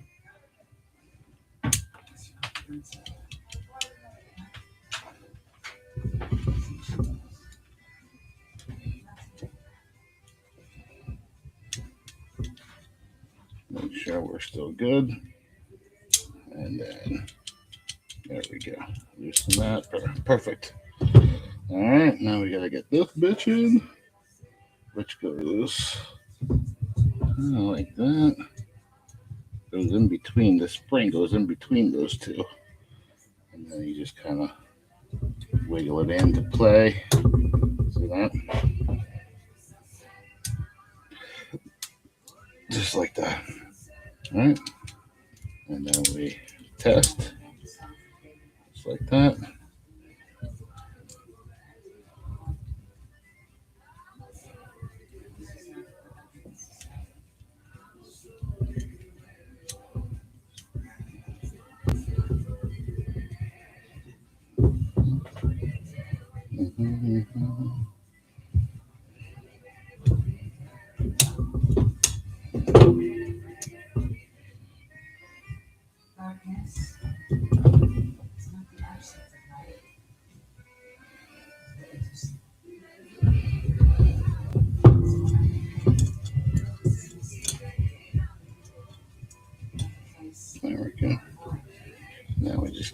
Make sure we're still good. And then there we go. Loosen that. Perfect. All right, now we gotta get this bitch in, which goes like that. Goes in between, the spring goes in between those two. And then you just kind of wiggle it into play. See that? Just like that. All right. And then we test. Just like that.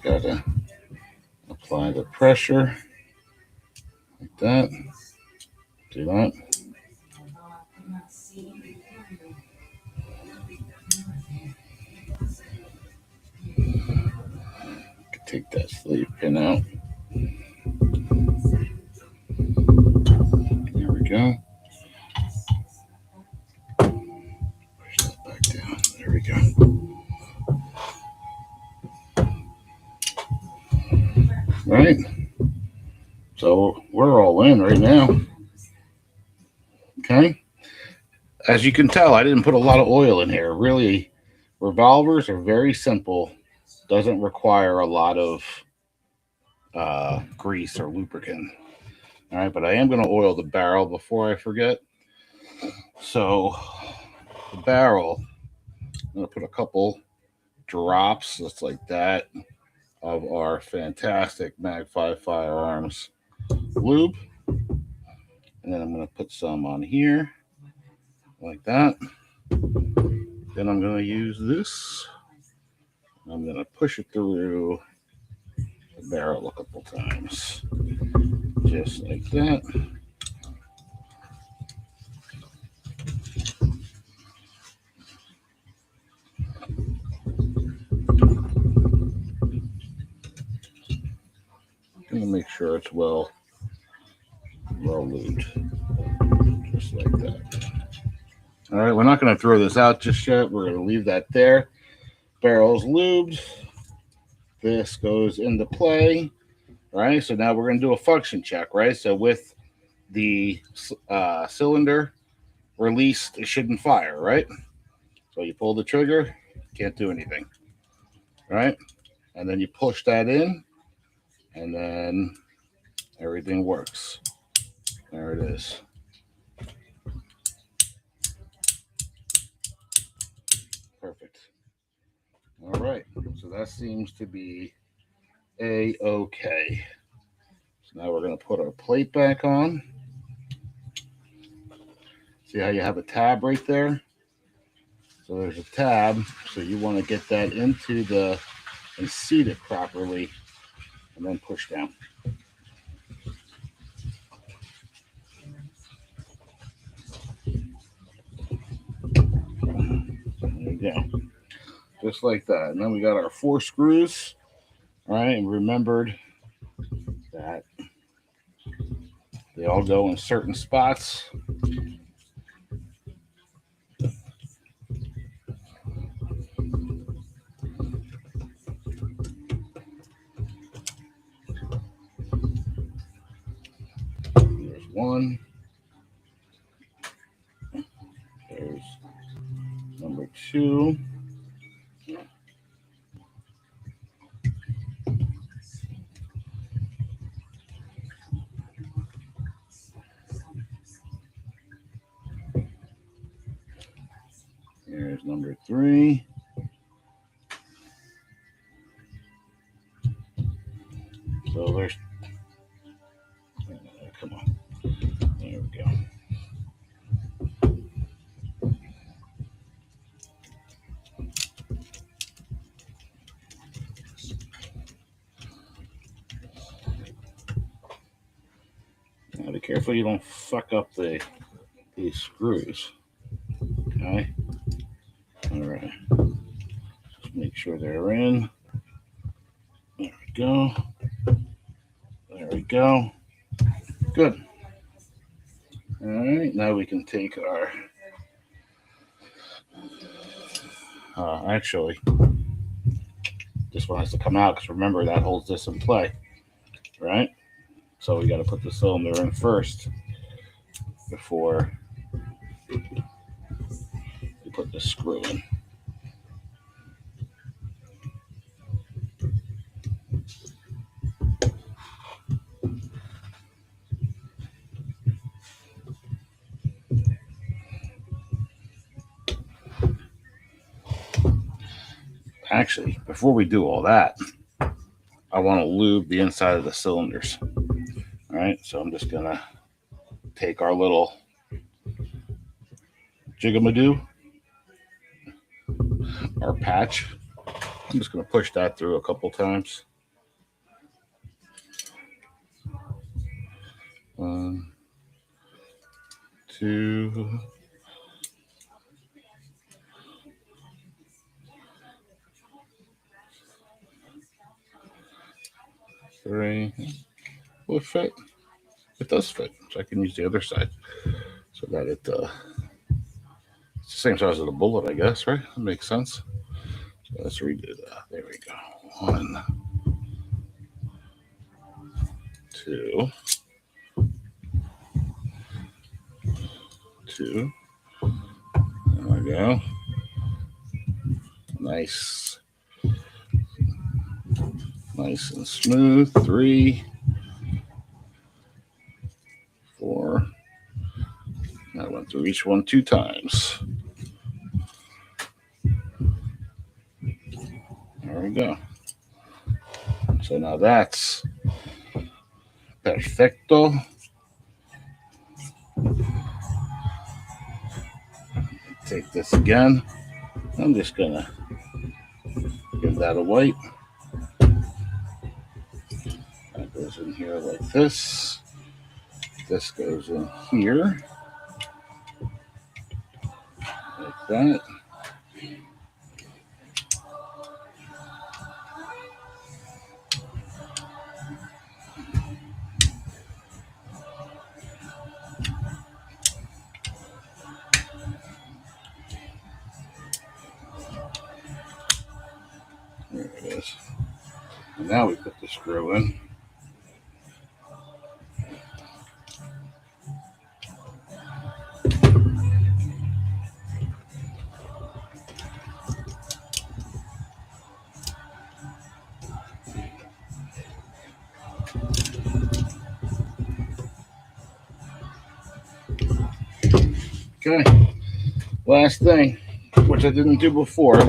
just gotta apply the pressure like that. Do that. Take that sleeve pin out. There we go. Push that back down. There we go. Right. So we're all in right now. Okay. As you can tell, I didn't put a lot of oil in here. Really, revolvers are very simple. Doesn't require a lot of grease or lubricant. All right, but I am going to oil the barrel before I forget. So the barrel, I'm going to put a couple drops just like that of our fantastic Mag 5 Firearms lube. And then I'm going to put some on here like that. Then I'm going to use this. I'm going to push it through the barrel a couple times. Just like that. I'm going to make sure it's well lubed. Just like that. All right, we're not going to throw this out just yet. We're going to leave that there. Barrel's lubed. This goes into play. Right, so now we're going to do a function check, right? So with the cylinder released, it shouldn't fire, right? So you pull the trigger, can't do anything, right? And then you push that in, and then everything works. There it is. Perfect. All right, so that seems to be A-okay. So now we're going to put our plate back on. See how you have a tab right there? So there's a tab, so you want to get that into the, and seat it properly, and then push down. There you go. Just like that. And then we got our 4 screws. All right, and remembered that they all go in certain spots. There's one. There's number 2. Here's number 3. So there's, come on. There we go. Now be careful you don't fuck up these screws. Okay. All right. Just make sure they're in. There we go. There we go. Good. All right. Now we can take our. Actually, this one has to come out because remember that holds this in play, right? So we got to put the cylinder in first before you put the screw in. Actually, before we do all that, I want to lube the inside of the cylinders. All right, so I'm just gonna take our little jigamadoo, our patch. I'm just gonna push that through a couple times. 1, 2, 3. Will it fit? It does fit. So I can use the other side so that it's the same size as the bullet, I guess, right? That makes sense. So let's redo that. There we go. 1, 2, 2. There we go. Nice. Nice and smooth. 3, 4. I went through each one 2 times. There we go. So now that's perfecto. Take this again. I'm just gonna give that a wipe. That goes in here like this. This goes in here like that. There it is. And now we put the screw in. Okay, last thing, which I didn't do before,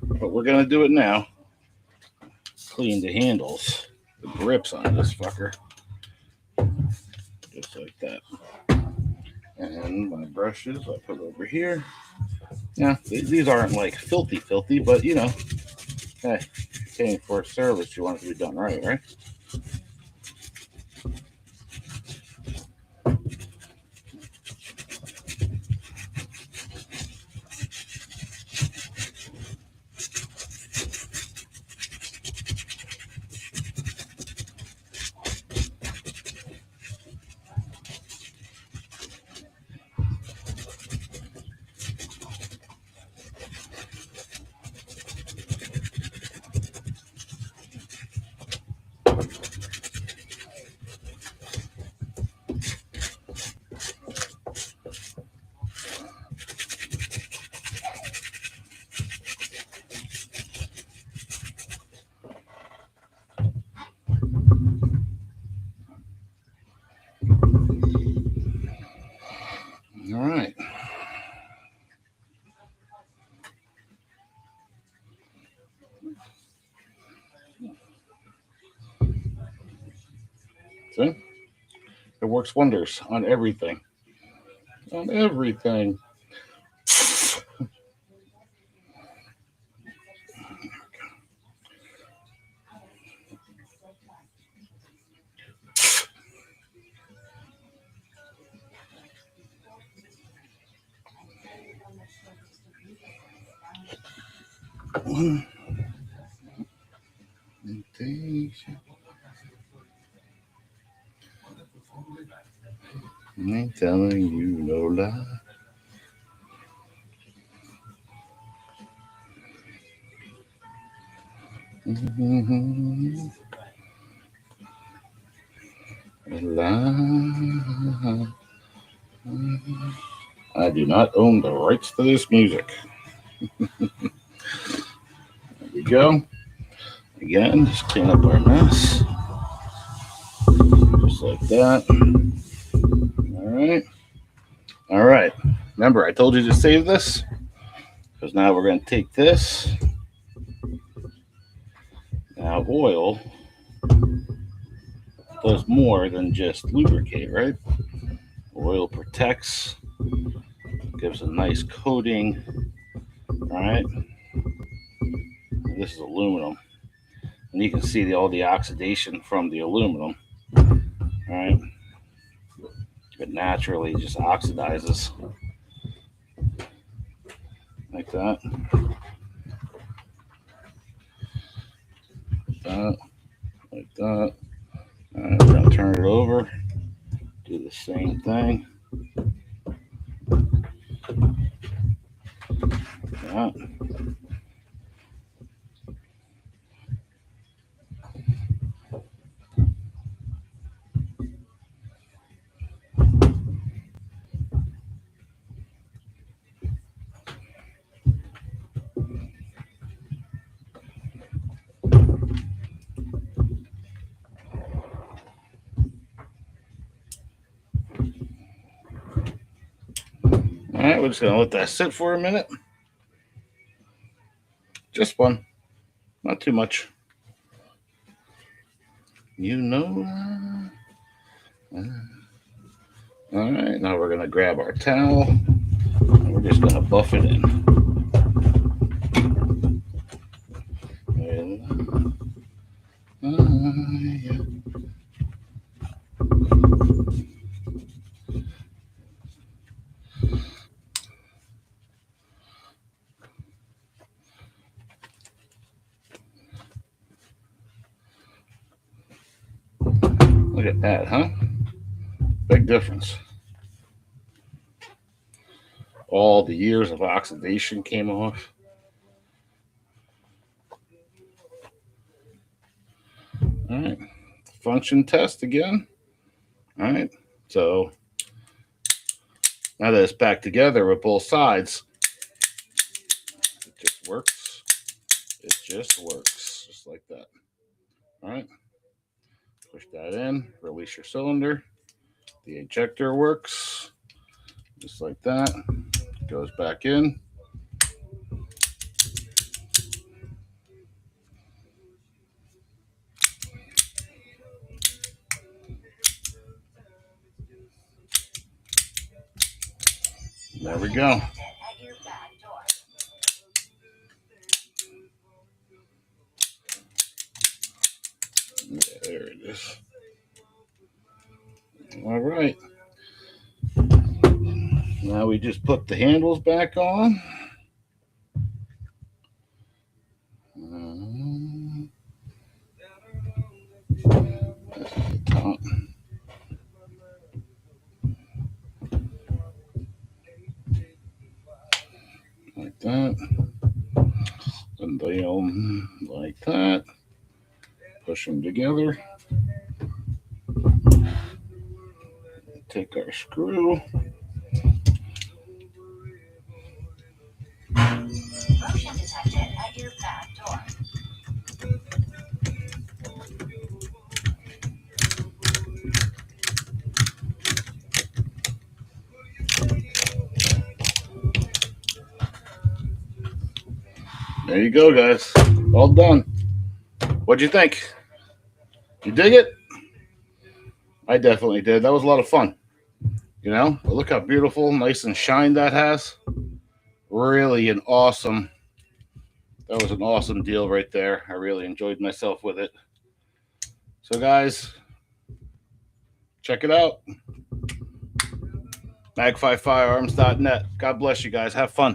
but we're gonna do it now. Clean the handles, the grips on this fucker, just like that. And my brushes, I put over here. Yeah, these aren't like filthy, but you know, hey, paying for a service, you want it to be done right, right? All right. See? It works wonders on everything. On everything. One. I ain't telling you no lie. Mm-hmm. Lie. I do not own the rights to this music. There we go. Again, just clean up our mess. Just like that. All right. All right. Remember, I told you to save this because now we're going to take this. Now, oil does more than just lubricate, right? Oil protects, gives a nice coating. All right. This is aluminum. And you can see all the oxidation from the aluminum. All right. It naturally just oxidizes like that. Like that. And we're going to turn it over. Do the same thing. Like that. All right, we're just going to let that sit for a minute. Just one, not too much. You know. All right, now we're going to grab our towel and we're just going to buff it in. Yeah. Look at that, huh? Big difference. All the years of oxidation came off. All right, function test again. All right, so now that it's back together with both sides, it just works. It just works, just like that. All right, push that in, release your cylinder. The ejector works, just like that. Goes back in. There we go. Yeah, there it is. All right. Now we just put the handles back on. That's the top. Like that. And then like that. Push them together. Take our screw. Motion detected at your back door. There you go, guys. All done. What'd you think? You dig it? I definitely did. That was a lot of fun. You know, but look how beautiful, nice and shine that has. Really an awesome. That was an awesome deal right there. I really enjoyed myself with it. So, guys, check it out. Mag5firearms.net. God bless you guys. Have fun.